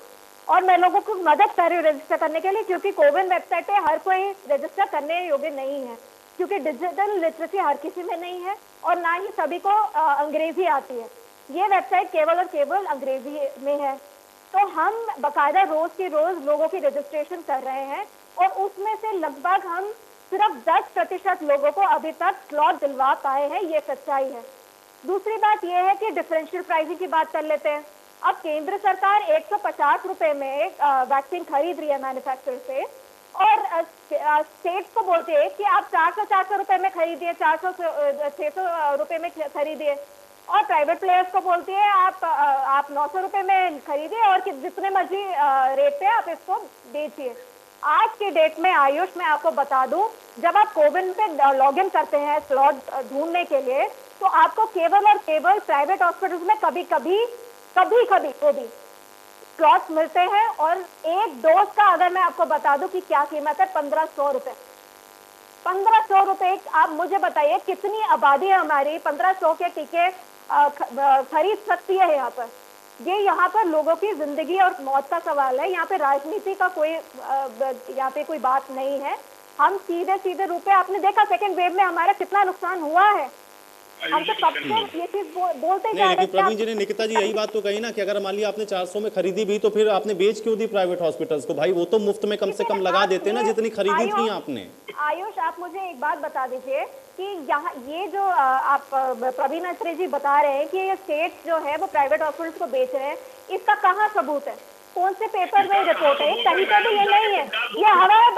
और मैं लोगों को मदद कर रही हूँ रजिस्टर करने के लिए, क्योंकि कोविन वेबसाइट पे हर कोई रजिस्टर करने योग्य नहीं है। क्योंकि डिजिटल लिटरेसी हर किसी में नहीं है और ना ही सभी को अंग्रेजी आती है। ये वेबसाइट केवल और केवल अंग्रेजी में है। तो हम बाकायदा रोज की रोज लोगों की रजिस्ट्रेशन कर रहे हैं और उसमें से लगभग हम सिर्फ 10% लोगों को अभी तक स्लॉट दिलवा पाए हैं। ये सच्चाई है। दूसरी बात यह है कि डिफरेंशियल प्राइसिंग की बात कर लेते हैं। अब केंद्र सरकार 150 रुपए में वैक्सीन खरीद रही है मैन्युफैक्चरर से और स्टेट्स को बोलते हैं कि आप 400 रुपए में खरीदिए, 600 रुपए में खरीदिए, और प्राइवेट प्लेयर्स को बोलती है आप 900 रुपए में खरीदिए और जितने मर्जी रेट पे आप इसको बेचिए। आज की डेट में आयुष, मैं आपको बता दूं, जब आप कोविन पे लॉग इन करते हैं स्लॉट ढूंढने के लिए, तो आपको केवल और केवल प्राइवेट हॉस्पिटल्स में कभी कभी स्लॉट्स मिलते हैं। और एक डोज का अगर मैं आपको बता दूं कि क्या कीमत है, 1500 रुपए। 1500 रुपए। आप मुझे बताइए कितनी आबादी है हमारी 1500 के टीके खरीद सकती है यहाँ पर? ये यहाँ पर लोगों की जिंदगी और मौत का सवाल है। यहाँ पे राजनीति का यहाँ पे कोई बात नहीं है। हम सीधे सीधे रुपए, आपने देखा सेकंड वेव में हमारा कितना नुकसान हुआ है। हम तो कब से ये चीज बोलते जा रहे हैं। प्रवीण जी ने, निकिता जी, यही बात तो कही ना कि अगर मान लिया आपने 400 में खरीदी भी तो फिर आपने बेच क्यों दी प्राइवेट हॉस्पिटल्स को? भाई वो तो मुफ्त में कम से कम लगा देते ना जितनी खरीदी थी आपने। आयुष, आप मुझे एक बात बता दीजिए कि यहाँ ये जो आप प्रवीण अत्रे जी बता रहे हैं कि ये स्टेट जो है वो प्राइवेट हॉस्पिटल्स को बेच रहे हैं, इसका कहाँ सबूत है? कौन से पेपर में रिपोर्ट है? कहीं पर भी ये नहीं है। ये हवा में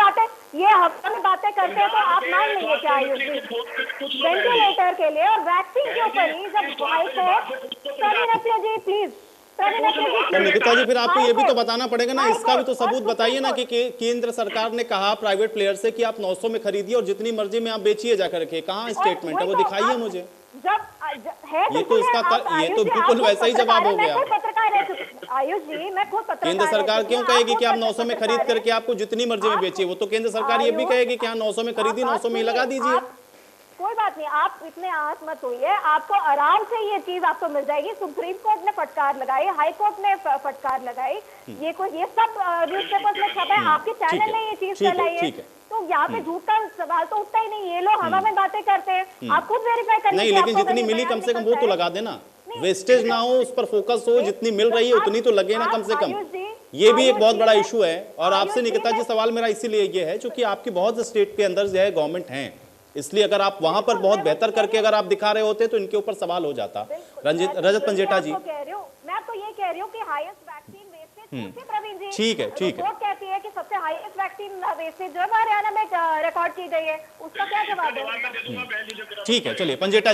बातें करते हैं तो आप मान लेंगे क्या? आयुष जी, वेंटिलेटर के लिए और वैक्सीन के ऊपर ही जब हाईकोर्ट, प्रवीण अत्रे जी प्लीज, निकिता जी, फिर आपको ये भी तो बताना पड़ेगा ना, इसका भी तो सबूत बताइए ना कि केंद्र सरकार ने कहा प्राइवेट प्लेयर से कि आप 900 में खरीदिए और जितनी मर्जी में आप बेचिए जाकर के। कहाँ स्टेटमेंट है वो दिखाइए मुझे। ये तो बिल्कुल वैसा ही जवाब हो गया। आयुष जी, मैं खुद पत्रकार। केंद्र सरकार क्यों कहेगी कि आप 900 में खरीद करके आपको जितनी मर्जी में बेचिए? वो तो केंद्र सरकार ये भी कहेगी कि हाँ 900 में खरीदी, 900 में लगा दीजिए। कोई बात नहीं, आप इतने आहत मत होइए, आपको आराम से ये चीज आपको मिल जाएगी। सुप्रीम कोर्ट ने फटकार लगाई, हाई कोर्ट ने फटकार लगाई, ये सब न्यूज़पेपर्स में छपा है, आपके चैनल ने ये चीज फैलाई है। तो यहाँ पे झूठ का सवाल तो उठता ही नहीं। ये लोग हवा में बातें करते हैं, आप खुद वेरीफाई करें। नहीं, लेकिन जितनी मिली कम से कम वो तो लगा देना, वेस्टेज ना हो, उस पर फोकस हो, जितनी मिल रही है उतनी तो लगे ना कम से कम। ये भी एक बहुत बड़ा इशू है। और आपसे निकिता जी सवाल मेरा इसीलिए ये है क्योंकि आपकी बहुत स्टेट के अंदर जो है गवर्नमेंट है, इसलिए अगर आप वहां पर बहुत बेहतर करके अगर आप दिखा रहे होते तो इनके ऊपर सवाल हो जाता। रजत पंजेटा जी, मैं तो ये कह रही हूँ कि हाईएस्ट वैक्सीन वेस्टेज, प्रवीण जी, ठीक है रिपोर्ट कहती है कि सबसे हाईएस्ट वैक्सीन वेस्टेज जो हरियाणा में रिकॉर्ड की गई है, उसका क्या जवाब है? ठीक है, चलिए पंजेटा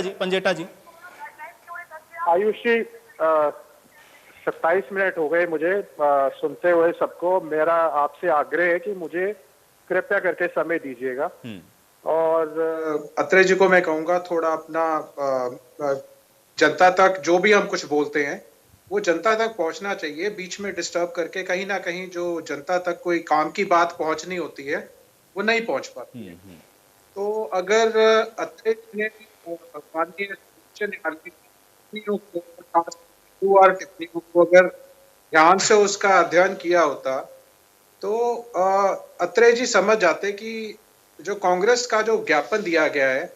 जी। आयुष जी, 27 मिनट हो गए मुझे सुनते हुए सबको। मेरा आपसे आग्रह है कि मुझे कृपया करके समय दीजिएगा। और अत्रे जी को मैं कहूंगा थोड़ा अपना जनता तक जो भी हम कुछ बोलते हैं वो जनता तक पहुंचना चाहिए। बीच में डिस्टर्ब करके कहीं ना कहीं जो जनता तक कोई काम की बात पहुंचनी होती है वो नहीं पहुंच पाती है। तो अगर अत्रे जी ने माननीय उच्च न्यायालय टिप्पणियों को अगर ध्यान से उसका अध्ययन किया होता तो अत्रे जी समझ जाते कि जो कांग्रेस का जो ज्ञापन दिया गया है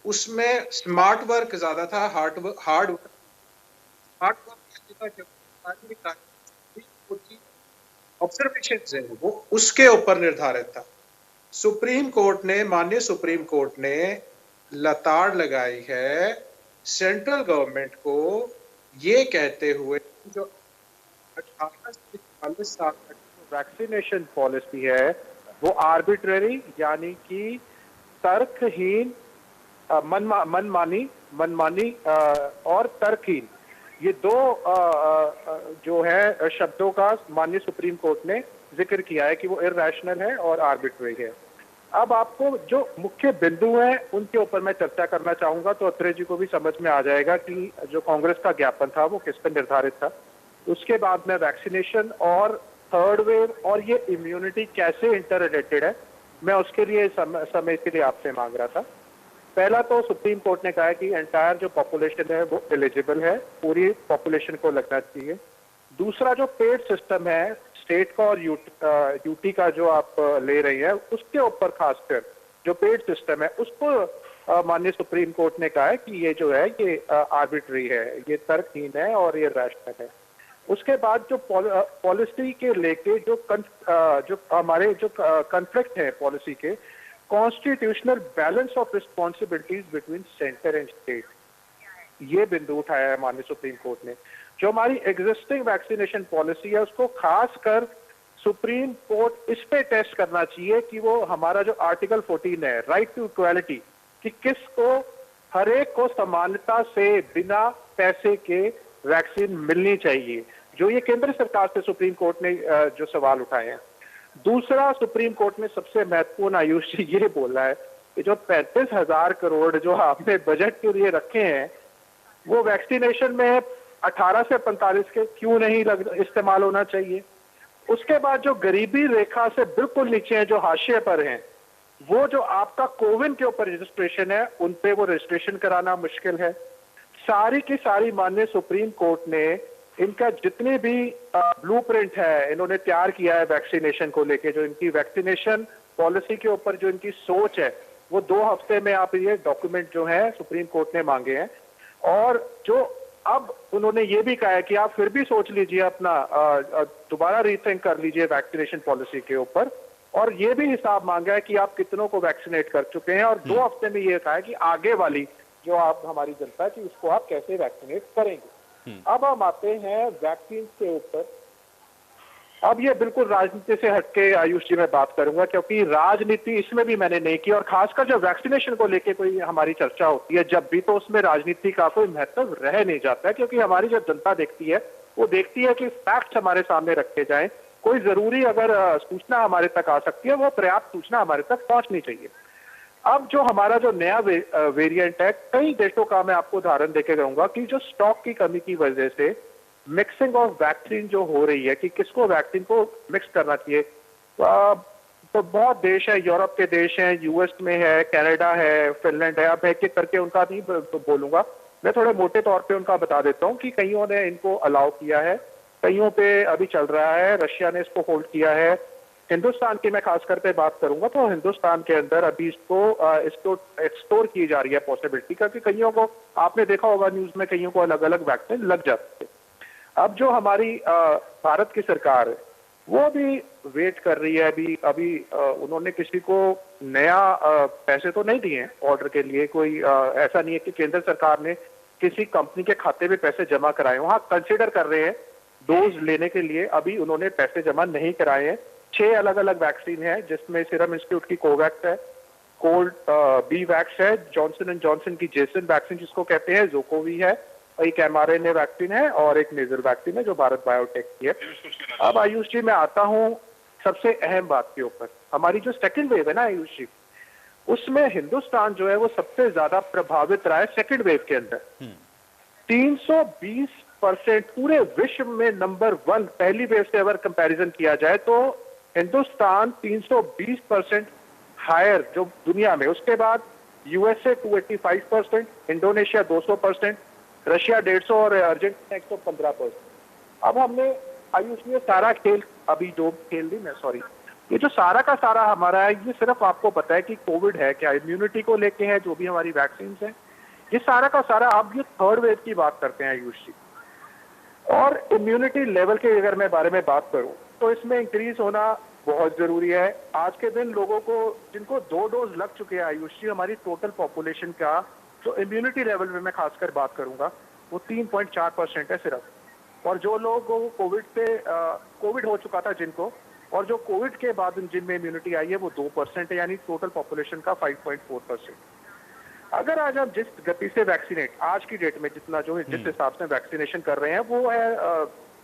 उसमें स्मार्ट वर्क ज्यादा था, हार्ड वर्क ऑब्जर्वेशन है वो उसके ऊपर निर्धारित था। सुप्रीम कोर्ट ने, माननीय सुप्रीम कोर्ट ने लताड़ लगाई है सेंट्रल गवर्नमेंट को ये कहते हुए जो 18 से 40 साल तक वैक्सीनेशन पॉलिसी है वो आर्बिट्ररी यानी कि तर्कहीन, मनमानी और तर्कहीन, ये दो जो है शब्दों का माननीय सुप्रीम कोर्ट ने जिक्र किया है कि वो इरैशनल है और आर्बिट्ररी है। अब आपको जो मुख्य बिंदु है उनके ऊपर मैं चर्चा करना चाहूंगा तो अत्रे जी को भी समझ में आ जाएगा कि जो कांग्रेस का ज्ञापन था वो किस पर निर्धारित था। उसके बाद में वैक्सीनेशन और थर्ड वेव और ये इम्यूनिटी कैसे इंटर रिलेटेड है, मैं उसके लिए समय के लिए आपसे मांग रहा था। पहला तो सुप्रीम कोर्ट ने कहा है कि एंटायर जो पॉपुलेशन है वो एलिजिबल है, पूरी पॉपुलेशन को लगना चाहिए। दूसरा जो पेड सिस्टम है स्टेट का और यूटी का जो आप ले रही है उसके ऊपर खासकर जो पेड सिस्टम है, उसको माननीय सुप्रीम कोर्ट ने कहा है कि ये जो है ये आर्बिट्री है, ये तर्कहीन है और ये रैशनल है। उसके बाद जो पॉलिसी के लेके जो हमारे जो कॉन्फ्लिक्ट है पॉलिसी के, constitutional balance of responsibilities between centre and state, ये बिंदु उठाया है माननीय सुप्रीम कोर्ट ने। जो हमारी एग्जिस्टिंग वैक्सीनेशन पॉलिसी है उसको खास कर सुप्रीम कोर्ट इस पे टेस्ट करना चाहिए कि वो हमारा जो आर्टिकल 14 है, राइट टू इक्वालिटी, कि किसको, हर एक को समानता से बिना पैसे के वैक्सीन मिलनी चाहिए, जो ये केंद्र सरकार से सुप्रीम कोर्ट ने जो सवाल उठाए हैं। दूसरा, सुप्रीम कोर्ट ने सबसे महत्वपूर्ण आयुष जी ये बोला है कि जो 35,000 करोड़ जो आपने बजट के लिए रखे हैं वो वैक्सीनेशन में 18 से 45 के क्यों नहीं इस्तेमाल होना चाहिए। उसके बाद जो गरीबी रेखा से बिल्कुल नीचे हैं, जो हाशिए पर हैं, वो जो आपका कोविन के ऊपर रजिस्ट्रेशन है, उन पे वो रजिस्ट्रेशन कराना मुश्किल है। सारी की सारी माननीय सुप्रीम कोर्ट ने इनका जितने भी ब्लूप्रिंट है इन्होंने तैयार किया है वैक्सीनेशन को लेके, जो इनकी वैक्सीनेशन पॉलिसी के ऊपर जो इनकी सोच है, वो 2 हफ्ते में आप ये डॉक्यूमेंट जो है सुप्रीम कोर्ट ने मांगे हैं। और जो अब उन्होंने ये भी कहा है कि आप फिर भी सोच लीजिए, अपना दोबारा रीथिंक कर लीजिए वैक्सीनेशन पॉलिसी के ऊपर, और ये भी हिसाब मांगा है कि आप कितनों को वैक्सीनेट कर चुके हैं, और 2 हफ्ते में ये कहा है कि आगे वाली जो आप हमारी जनता है कि उसको आप कैसे वैक्सीनेट करेंगे। अब हम आते हैं वैक्सीन के ऊपर। अब ये बिल्कुल राजनीति से हटके आयुष जी मैं बात करूंगा, क्योंकि राजनीति इसमें भी मैंने नहीं की, और खासकर जब वैक्सीनेशन को लेके कोई हमारी चर्चा होती है जब भी, तो उसमें राजनीति का कोई महत्व रह नहीं जाता है, क्योंकि हमारी जो जनता देखती है वो देखती है कि फैक्ट हमारे सामने रखे जाएं, कोई जरूरी अगर सूचना हमारे तक आ सकती है वो पर्याप्त सूचना हमारे तक पहुंचनी चाहिए। अब जो हमारा जो नया वेरिएंट है, कई देशों का मैं आपको उदाहरण देके कहूंगा कि जो स्टॉक की कमी की वजह से मिक्सिंग ऑफ वैक्सीन जो हो रही है कि किसको वैक्सीन को मिक्स करना चाहिए, तो बहुत देश है, यूरोप के देश हैं, यूएस में है, कनाडा है, फिनलैंड है, अब एक एक करके उनका नहीं बोलूंगा, मैं थोड़े मोटे तौर पे उनका बता देता हूँ कि कईयों ने इनको अलाउ किया है, कईयों पे अभी चल रहा है, रशिया ने इसको होल्ड किया है। हिंदुस्तान की मैं खास करके बात करूंगा तो हिंदुस्तान के अंदर अभी इसको एक्सप्लोर की जा रही है पॉसिबिलिटी, क्योंकि कईयों को आपने देखा होगा न्यूज में, कईयों को अलग अलग वैक्सीन लग जाते हैं। अब जो हमारी भारत की सरकार है वो भी वेट कर रही है। अभी उन्होंने किसी को नया पैसे तो नहीं दिए ऑर्डर के लिए, कोई ऐसा नहीं है कि केंद्र सरकार ने किसी कंपनी के खाते में पैसे जमा कराए। वहां कंसिडर कर रहे हैं डोज लेने के लिए, अभी उन्होंने पैसे जमा नहीं कराए हैं। 6 अलग अलग वैक्सीन है, जिसमें सीरम इंस्टीट्यूट की कोवैक्स है, कोल्ड बी वैक्स है, जॉनसन एंड जॉनसन की जेसन वैक्सीन जिसको कहते हैं, जोकोवी है, एक mRNA वैक्सीन है और एक नेजल वैक्सीन है जो भारत बायोटेक की है। अब आयुष जी मैं आता हूँ सबसे अहम बात के ऊपर, हमारी जो सेकंड वेव है ना आयुष जी, उसमें हिंदुस्तान जो है वो सबसे ज्यादा प्रभावित रहा है सेकंड वेव के अंदर। 320% पूरे विश्व में नंबर 1 पहली वेव से अगर कंपैरिजन किया जाए तो हिंदुस्तान 320% हायर जो दुनिया में। उसके बाद यूएसए 285%, इंडोनेशिया 200%, रशिया 150 और अर्जेंटीना 115%। अब हमने आयुष में सारा खेल अभी जो खेल दी मैं सॉरी ये जो सारा का सारा हमारा है, ये सिर्फ आपको पता है कि कोविड है क्या, इम्यूनिटी को लेके है, जो भी हमारी वैक्सीन है, ये सारा का सारा। अब ये थर्ड वेव की बात करते हैं आयुष जी, और इम्यूनिटी लेवल के अगर मैं बारे में बात करूं तो इसमें इंक्रीज होना बहुत जरूरी है। आज के दिन लोगों को जिनको 2 डोज लग चुके हैं आयुष जी, हमारी टोटल पॉपुलेशन का जो इम्यूनिटी लेवल में मैं खासकर बात करूंगा वो 3.4% है सिर्फ। और जो लोग कोविड से कोविड हो चुका था जिनको, और जो कोविड के बाद जिनमें इम्यूनिटी आई है वो 2% है, यानी टोटल पॉपुलेशन का 5.4%। अगर आज हम जिस गति से वैक्सीनेट आज की डेट में जितना जो है जिस हिसाब से वैक्सीनेशन कर रहे हैं वो है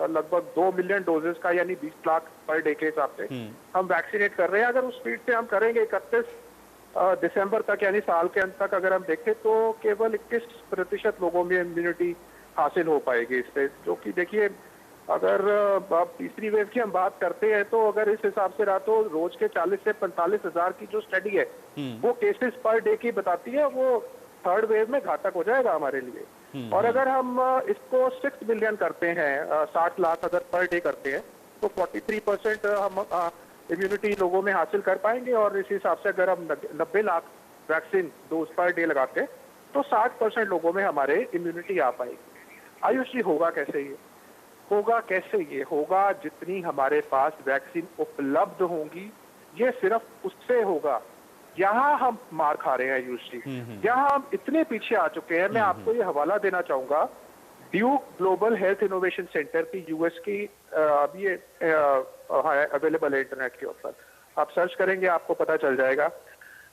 लगभग 2 मिलियन डोजेस का, यानी 20 लाख पर डे के हिसाब से हम वैक्सीनेट कर रहे हैं। अगर उस स्पीड से हम करेंगे 31 दिसंबर तक यानी साल के अंत तक अगर हम देखें तो केवल 21% लोगों में इम्यूनिटी हासिल हो पाएगी इससे, जो कि देखिए अगर आप तीसरी वेव की हम बात करते हैं तो अगर इस हिसाब से रहा तो रोज के 40 से 45 हजार की जो स्टडी है वो केसेस पर डे की बताती है, वो थर्ड वेव में घातक हो जाएगा हमारे लिए। और अगर हम इसको 6 मिलियन करते हैं, 60 लाख अगर पर डे करते हैं तो 43% हम इम्यूनिटी लोगों में हासिल कर पाएंगे। और इस हिसाब से अगर हम 90 lakh vaccine dose per day लगाते हैं तो 60% लोगों में हमारे इम्यूनिटी आ पाएगी। आयुष जी, होगा कैसे ये? होगा कैसे ये? होगा जितनी हमारे पास वैक्सीन उपलब्ध होंगी, ये सिर्फ उससे होगा। यहाँ हम मार खा रहे हैं आयुष जी, यहाँ हम इतने पीछे आ चुके हैं। मैं आपको ये हवाला देना चाहूंगा, Duke global health innovation centre की यूएस की अभी ये अवेलेबल है इंटरनेट के ऊपर, आप सर्च करेंगे आपको पता चल जाएगा।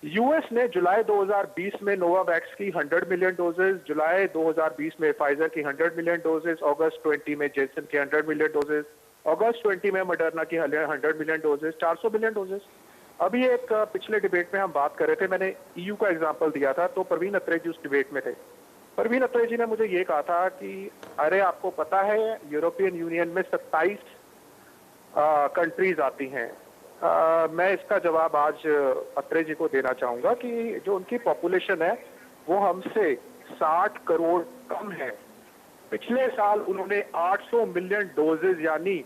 यूएस ने जुलाई 2020 में नोवावैक्स की 100 मिलियन डोजेस, जुलाई 2020 में फाइजर की 100 मिलियन डोजेस, अगस्त 20 में जेसन के 100 मिलियन डोजेस, अगस्त 20 में मॉडर्ना की 100 मिलियन डोजेस, 400 मिलियन डोजेस। अभी एक पिछले डिबेट में हम बात कर रहे थे, मैंने ईयू का एग्जांपल दिया था, तो परवीन अत्रे जी उस डिबेट में थे। परवीन अत्रे जी ने मुझे ये कहा था कि अरे आपको पता है यूरोपियन यूनियन में 27 कंट्रीज आती हैं। मैं इसका जवाब आज अत्रे जी को देना चाहूंगा कि जो उनकी पॉपुलेशन है वो हमसे 60 करोड़ कम है। पिछले साल उन्होंने 800 मिलियन डोजेज यानी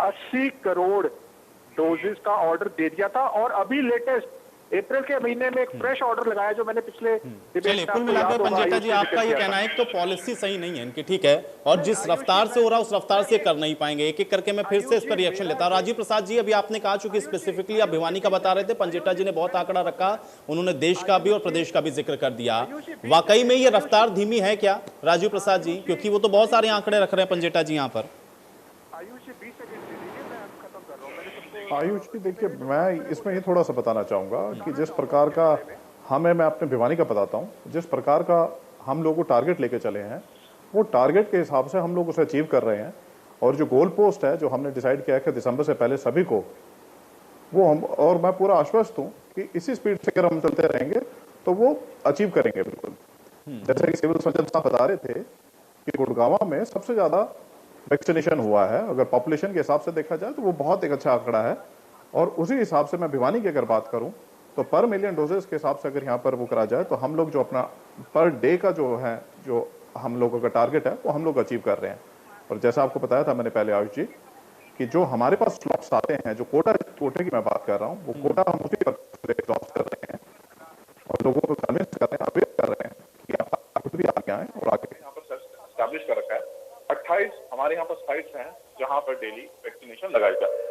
80 करोड़ डोजेज का ऑर्डर दे दिया था, और अभी लेटेस्ट अप्रैल के महीने में एक फ्रेश ऑर्डर लगाया जो मैंने पिछले चलिए, कुल मिलाकर पंजेटा जी आपका ये कहना है तो पॉलिसी सही नहीं है इनकी, ठीक है, और जिस रफ्तार से हो रहा है उस रफ्तार से कर नहीं पाएंगे। एक एक करके मैं फिर से इस पर रिएक्शन लेता हूं। राजीव प्रसाद जी, अभी आपने कहा, चूंकि स्पेसिफिकली आप भिवानी का बता रहे थे, पंजेटा जी ने बहुत आंकड़ा रखा, उन्होंने देश का भी और प्रदेश का भी जिक्र कर दिया। वाकई में ये रफ्तार धीमी है क्या राजीव प्रसाद जी? क्योंकि वो तो बहुत सारे आंकड़े रख रहे हैं पंजेटा जी यहाँ पर। आयुष जी, देखिए, मैं इसमें ये थोड़ा सा बताना चाहूँगा कि जिस प्रकार का मैं अपने भिवानी का बताता हूँ, जिस प्रकार का हम लोग को टारगेट लेके चले हैं, वो टारगेट के हिसाब से हम लोग उसे अचीव कर रहे हैं। और जो गोल पोस्ट है जो हमने डिसाइड किया है कि दिसंबर से पहले सभी को, वो हम, और मैं पूरा आश्वस्त हूँ कि इसी स्पीड से अगर हम चलते रहेंगे तो वो अचीव करेंगे बिल्कुल। जैसे कि सिविल सर्जन साहब बता रहे थे कि गुड़गांव में सबसे ज़्यादा वैक्सीनेशन हुआ है, अगर पॉपुलेशन के हिसाब से देखा जाए तो वो बहुत एक अच्छा आंकड़ा है। और उसी हिसाब से मैं भिवानी की अगर बात करूं तो पर मिलियन डोजेस के हिसाब से अगर यहाँ पर वो करा जाए तो हम लोग जो अपना पर डे का जो है, जो हम लोगों का टारगेट है, वो हम लोग अचीव कर रहे हैं। और जैसा आपको बताया था मैंने पहले आयुष जी कि जो हमारे पास स्लॉट्स आते हैं, जो कोटे की मैं बात कर रहा हूँ, वो कोटा हम उसी पर एग्जॉस्ट कर रहे हैं और लोगों को कन्विंस कर रहे हैं, अवेयर कर रहे हैं कि आप भी आगे आए और आगे। यहाँ पर एस्टैब्लिश कर रखा है 28 हमारे यहाँ पर साइट्स हैं जहाँ पर डेली वैक्सीनेशन लगाई जाए।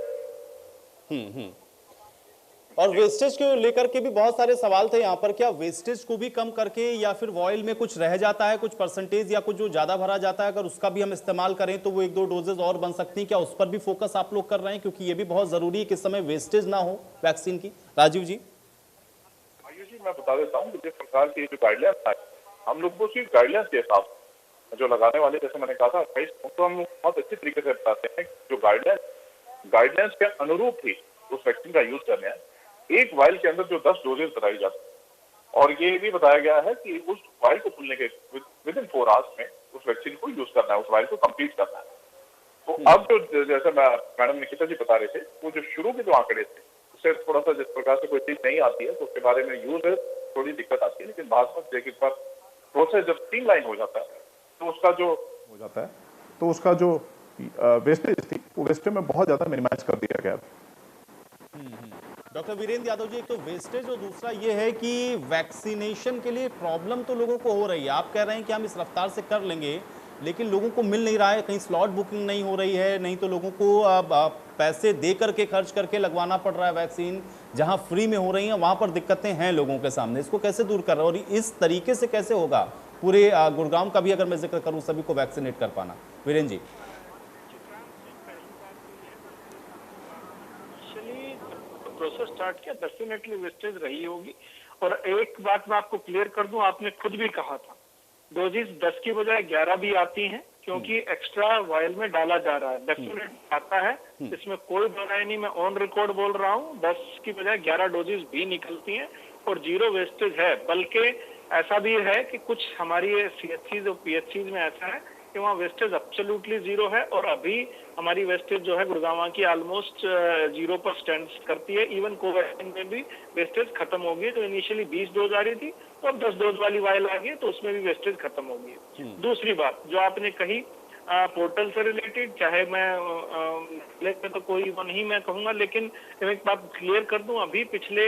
और वेस्टेज को लेकर के भी बहुत सारे सवाल थे यहाँ पर। क्या वेस्टेज को भी कम करके या फिर वॉइल में कुछ रह जाता है, कुछ परसेंटेज या कुछ जो ज्यादा भरा जाता है, अगर उसका भी हम इस्तेमाल करें तो वो 1-2 डोजेज और बन सकती हैं? क्या उस पर भी फोकस आप लोग कर रहे हैं? क्योंकि ये भी बहुत जरूरी है कि इस समय वेस्टेज ना हो वैक्सीन की। राजीव जी। आयुष जी, मैं बता देता हूँ कि जिस प्रकार की जो गाइडलाइंस है, हम लोग को उसी गाइडलाइंस के हिसाब जो लगाने वाले, जैसे मैंने कहा था 28, तो हम बहुत अच्छी तरीके से बताते हैं जो गाइडलाइंस के अनुरूप ही उस वैक्सीन का यूज करने हैं। एक वाइल के अंदर जो 10 डोजेज बताई जाती है, और ये भी बताया गया है कि उस वाइल को खुलने के विद इन 4 आवर्स में उस वैक्सीन को यूज करना है, उस वाइल को कंप्लीट करना है। तो अब जो जैसे मैडम निकिता जी बता रहे थे, वो जो शुरू के जो आंकड़े थे उससे थोड़ा सा जिस प्रकार से कोई चीज नहीं आती है तो उसके बारे में यूज है, थोड़ी दिक्कत आती है, लेकिन बाद में एक बार प्रोसेस जब स्ट्रीमलाइन हो जाता है तो उसका जो हो जाता है तो उसका जो वेस्टेज थी वो वेस्टेज में बहुत ज्यादा मिनिमाइज कर दिया गया। डॉक्टर वीरेंद्र यादव जी, एक तो वेस्टेज और दूसरा ये है कि वैक्सीनेशन के लिए प्रॉब्लम तो लोगों को हो रही है। आप कह रहे हैं कि हम इस रफ्तार से कर लेंगे, लेकिन लोगों को मिल नहीं रहा है, कहीं स्लॉट बुकिंग नहीं हो रही है, नहीं तो लोगों को पैसे दे करके खर्च करके लगवाना पड़ रहा है वैक्सीन। जहां फ्री में हो रही है वहां पर दिक्कतें हैं लोगों के सामने। इसको कैसे दूर कर रहे हैं और इस तरीके से कैसे होगा पूरे गुड़गांव का भी अगर मैं जिक्र करूं, सभी को वैक्सीनेट कर पाना? वीरेंद्र जी। प्रोसेस स्टार्ट किया, डेफिनेटली वेस्टेज रही होगी। और एक बात मैं आपको क्लियर कर दूं, आपने खुद भी कहा था डोजेस 10 की बजाय 11 भी आती हैं क्योंकि एक्स्ट्रा वायल में डाला जा रहा है। डेफिनेट आता है, इसमें कोई बुराई नहीं। मैं ऑन रिकॉर्ड बोल रहा हूँ, 10 की बजाय 11 डोजेस भी निकलती हैं और 0 वेस्टेज है। बल्कि ऐसा भी है कि कुछ हमारी सीएचसीज और पीएचसीज में ऐसा है कि वहाँ वेस्टेज एब्सोल्युटली 0 है, और अभी हमारी वेस्टेज जो है गुड़गांव की ऑलमोस्ट 0 पर स्टैंड करती है। इवन कोवैक्सीन में भी वेस्टेज खत्म हो गई। तो इनिशियली 20 डोज आ रही थी, तो अब 10 डोज वाली वायल आ गई, तो उसमें भी वेस्टेज खत्म हो गई। दूसरी बात जो आपने कही पोर्टल से रिलेटेड, चाहे मैं में तो कोई वो नहीं मैं कहूंगा, लेकिन एक बात क्लियर कर दूं, अभी पिछले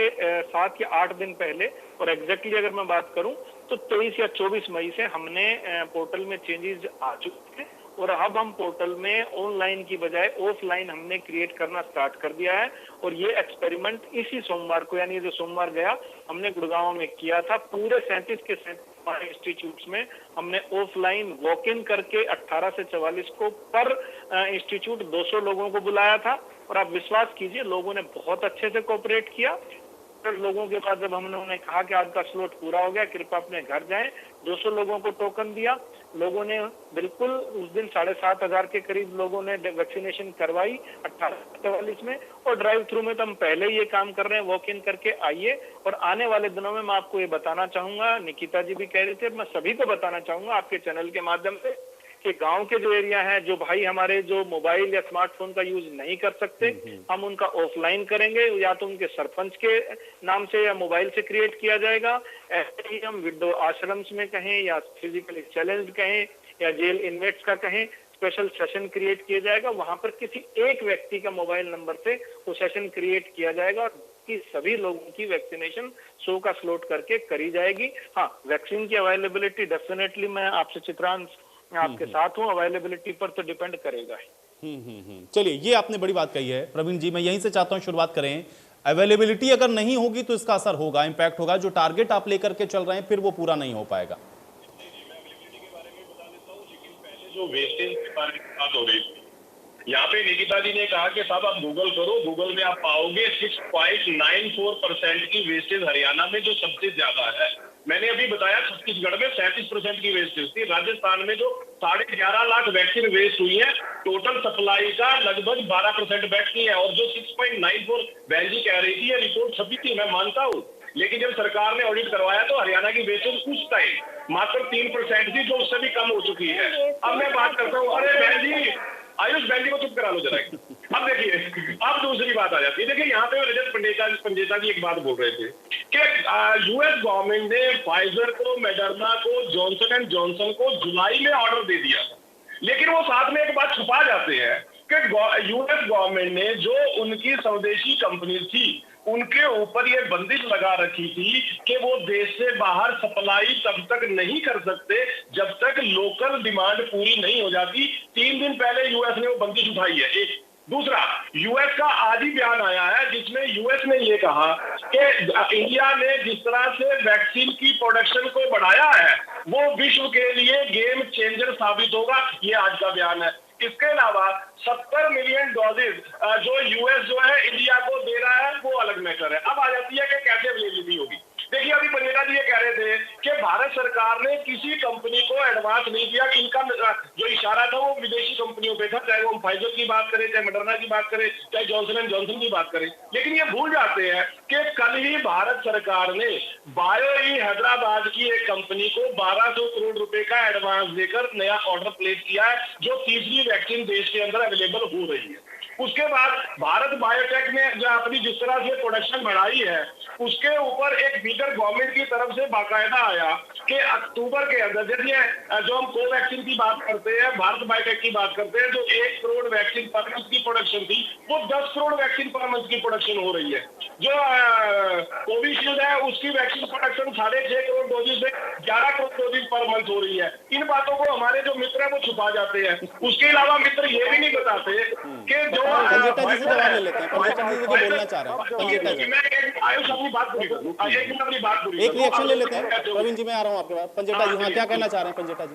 7 या 8 दिन पहले, और एग्जैक्टली अगर मैं बात करूं तो 23 या 24 मई से हमने पोर्टल में चेंजेस आ चुके हैं, और अब हम पोर्टल में ऑनलाइन की बजाय ऑफलाइन हमने क्रिएट करना स्टार्ट कर दिया है। और ये एक्सपेरिमेंट इसी सोमवार को, यानी जो सोमवार गया, हमने गुड़गांव में किया था। पूरे 37 के 37 इंस्टीट्यूट्स में हमने ऑफलाइन वॉक इन करके 18 से 44 को पर इंस्टीट्यूट 200 लोगों को बुलाया था, और आप विश्वास कीजिए लोगों ने बहुत अच्छे से कोऑपरेट किया। लोगों के बाद जब हमने उन्हें कहा कि आज का स्लॉट पूरा हो गया, कृपया अपने घर जाएं, 200 लोगों को टोकन दिया। लोगों ने बिल्कुल उस दिन 7,500 के करीब लोगों ने वैक्सीनेशन करवाई 18-44 में। और ड्राइव थ्रू में तो हम पहले ही ये काम कर रहे हैं, वॉक इन करके आइए। और आने वाले दिनों में मैं आपको ये बताना चाहूंगा, निकिता जी भी कह रहे थे, मैं सभी को बताना चाहूंगा आपके चैनल के माध्यम से, कि गांव के जो एरिया है, जो भाई हमारे जो मोबाइल या स्मार्टफोन का यूज नहीं कर सकते, हम उनका ऑफलाइन करेंगे, या तो उनके सरपंच के नाम से या मोबाइल से क्रिएट किया जाएगा। ऐसे ही हम विडो आश्रम्स में कहें, या फिजिकली चैलेंज कहें, या जेल इनमेट्स का कहें, स्पेशल सेशन क्रिएट किया जाएगा। वहां पर किसी एक व्यक्ति का मोबाइल नंबर से वो सेशन क्रिएट किया जाएगा, कि सभी लोगों की वैक्सीनेशन 100 का स्लॉट करके करी जाएगी। हाँ, वैक्सीन की अवेलेबिलिटी डेफिनेटली मैं आपसे चित्रांश आपके साथ हूँ, अवेलेबिलिटी पर तो डिपेंड करेगा। चलिए, ये आपने बड़ी बात कही है प्रवीण जी। मैं यहीं से चाहता हूँ शुरुआत करें। अवेलेबिलिटी अगर नहीं होगी तो इसका असर होगा, इंपैक्ट होगा। जो टारगेट आप लेकर के चल रहे हैं फिर वो पूरा नहीं हो पाएगा। जो वेस्टेज के बारे में बात हो रही थी, यहाँ पे निकिता जी ने कहा कि साहब आप गूगल करो, गूगल में आप पाओगे 6.94% की वेस्टेज हरियाणा में, जो सबसे ज्यादा है। मैंने अभी बताया छत्तीसगढ़ में 37% की वेस्टेज थी। राजस्थान में जो 11.5 लाख वैक्सीन वेस्ट हुई है, टोटल सप्लाई का लगभग 12% बैठती है। और जो 6.94 बहन जी कह रही थी, ये रिपोर्ट छपी थी, मैं मानता हूँ, लेकिन जब सरकार ने ऑडिट करवाया तो हरियाणा की वेस्टेज उस टाइम मात्र 3% थी, जो उससे भी कम हो चुकी है। अब मैं बात करता हूँ, अरे बहन जी, आयुष बहन जी को चुप करा लो जरा। अब देखिए, अब दूसरी बात आ जाती है। देखिए, यहाँ पे रजत पंडेता जी एक बात बोल रहे थे कि यूएस गवर्नमेंट ने फाइजर को, मेडर्ना को, जॉनसन एंड जॉनसन को जुलाई में ऑर्डर दे दिया, लेकिन वो साथ में एक बात छुपा जाते हैं कि यूएस गवर्नमेंट ने जो उनकी स्वदेशी कंपनी थी, उनके ऊपर ये बंदिश लगा रखी थी कि वो देश से बाहर सप्लाई तब तक नहीं कर सकते जब तक लोकल डिमांड पूरी नहीं हो जाती। 3 दिन पहले यूएस ने वो बंदिश उठाई है। एक दूसरा, यूएस का आज ही बयान आया है जिसमें यूएस ने ये कहा कि इंडिया ने जिस तरह से वैक्सीन की प्रोडक्शन को बढ़ाया है, वो विश्व के लिए गेम चेंजर साबित होगा। ये आज का बयान है। इसके अलावा 70 मिलियन डोजेज जो यूएस जो है इंडिया को दे रहा है, वो अलग मैटर है। अब आ जाती है कि कैसे अवेलेबिलिटी होगी। देखिए, अभी पंडेता जी ये कह रहे थे कि भारत सरकार ने किसी कंपनी को एडवांस नहीं दिया। इनका जो इशारा था वो विदेशी कंपनियों पे था, चाहे वो हम फाइजर की बात करें, चाहे मडर्ना की बात करें, चाहे जॉनसन एंड जॉनसन की बात करें। लेकिन ये भूल जाते हैं कि कल ही भारत सरकार ने बायो-ई हैदराबाद की एक कंपनी को 1200 करोड़ रुपए का एडवांस देकर नया ऑर्डर प्लेस किया है, जो तीसरी वैक्सीन देश के अंदर अवेलेबल हो रही है। उसके बाद भारत बायोटेक ने जो अपनी जिस तरह से प्रोडक्शन बढ़ाई है, उसके ऊपर एक फीडर गवर्नमेंट की तरफ से बाकायदा आया कि अक्टूबर के अंदर, जैसे जो हम कोवैक्सीन की बात करते हैं, भारत बायोटेक की बात करते हैं, जो 1 करोड़ वैक्सीन पर मंथ की प्रोडक्शन थी, वो 10 करोड़ वैक्सीन पर मंथ की प्रोडक्शन हो रही है। जो कोविशील्ड है, उसकी वैक्सीन प्रोडक्शन 6.5 करोड़ डोजेज से 11 करोड़ डोजेज पर मंथ हो रही है। इन बातों को हमारे जो मित्र है वो छुपा जाते हैं। उसके अलावा मित्र ये भी नहीं बताते कि जो पंजेटा जी से जवाब ले लेते हैं। पंजेटा जी देखिए बोलना चाह रहे हैं। पंजेटा जी, आयुष अपनी बात पूरी करूं, अपनी बात पूरी, एक रिएक्शन ले लेते हैं। प्रवीण जी, मैं आ रहा हूं आपके पास। पंजेटा जी, हाँ, क्या कहना चाह रहे हैं पंजेटा जी?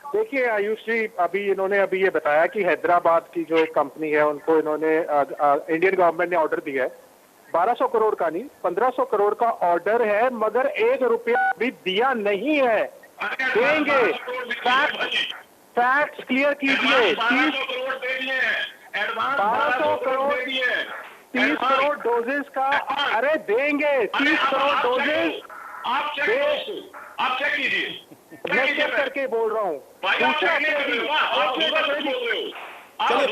देखिए आयुष जी, इन्होंने ये बताया कि हैदराबाद की जो एक कंपनी है, उनको इन्होंने इंडियन गवर्नमेंट ने ऑर्डर दिया है 1200 करोड़ का नहीं, 1500 करोड़ का ऑर्डर है, मगर 1 रुपया भी दिया नहीं है। देंगे, फैक्ट्स क्लियर कीजिए। 1200 करोड़ 30 करोड़ डोजेज का, अरे देंगे 30 करोड़ डोजेज। आप चेक कीजिए, मैं चेक करके बोल रहा हूँ। चलिए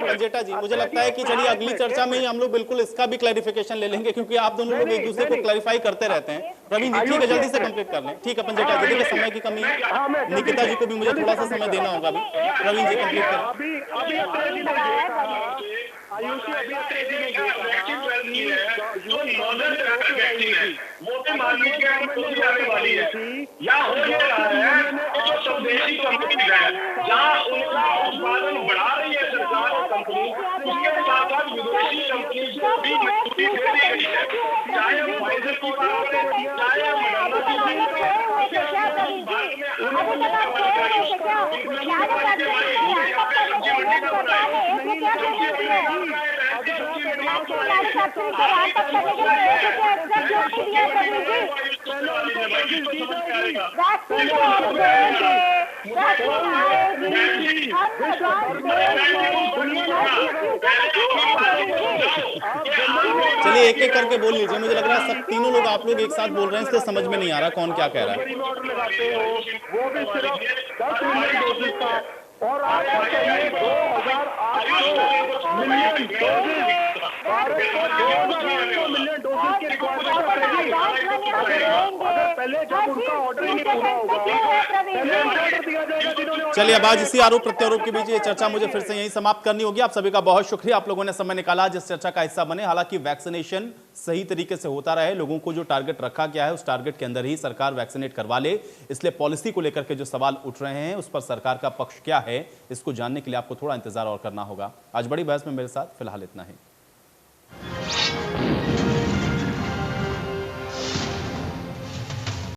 पंजेटा जी, मुझे लगता है कि चलिए अगली चर्चा में ही हम लोग बिल्कुल इसका भी क्लैरिफिकेशन ले लेंगे, क्योंकि आप दोनों लोग एक दूसरे को क्लैरिफाई करते रहते हैं। प्रवीण जी ठीक है, जल्दी से कंप्लीट कर लें। ठीक है पंजा जी, देखिए समय की कमी है, निकिता जी को भी मुझे थोड़ा सा समय देना होगा अभी। प्रवीण जी कंप्लीट करें। आयुषी अभी वो भी मान लीजिए कि आने वाली है या हो ये रहा है जो स्वदेशी कंपनी है जहाँ उनका उत्पादन बढ़ा रही है सरकार और कंपनी, उसके साथ साथ विदेशी कंपनी को भी मजबूती दे दी गई है। चाहे हम फाइजर की बात करें, चाहे हम मॉडर्ना की बात करें, भारत में चलिए एक एक करके बोल लीजिए, मुझे लग रहा है सब तीनों लोग आप लोग एक साथ बोल रहे हैं, इसलिए समझ में नहीं आ रहा कौन क्या कह रहा है। वो भी सिर्फ 10 मिलियन डोजेस का, और आपको चाहिए 2,800 मिलियन डोजेस। भारत को 2,800 मिलियन डोजेस की रिक्वायरमेंट रहेगी। अगर पहले जब उनका ऑर्डर ही नहीं पूरा होगा, पहले ऑर्डर दिया जाएगा जिन्होंने। चलिए अब आज इसी आरोप प्रत्यारोप के बीच ये चर्चा मुझे फिर से यहीं समाप्त करनी होगी। आप सभी का बहुत शुक्रिया, आप लोगों ने समय निकाला जिस चर्चा का हिस्सा बने। हालांकि वैक्सीनेशन सही तरीके से होता रहे, लोगों को जो टारगेट रखा गया है उस टारगेट के अंदर ही सरकार वैक्सीनेट करवा ले, इसलिए पॉलिसी को लेकर के जो सवाल उठ रहे हैं उस पर सरकार का पक्ष क्या है, इसको जानने के लिए आपको थोड़ा इंतजार और करना होगा। आज बड़ी बहस में मेरे साथ फिलहाल इतना ही।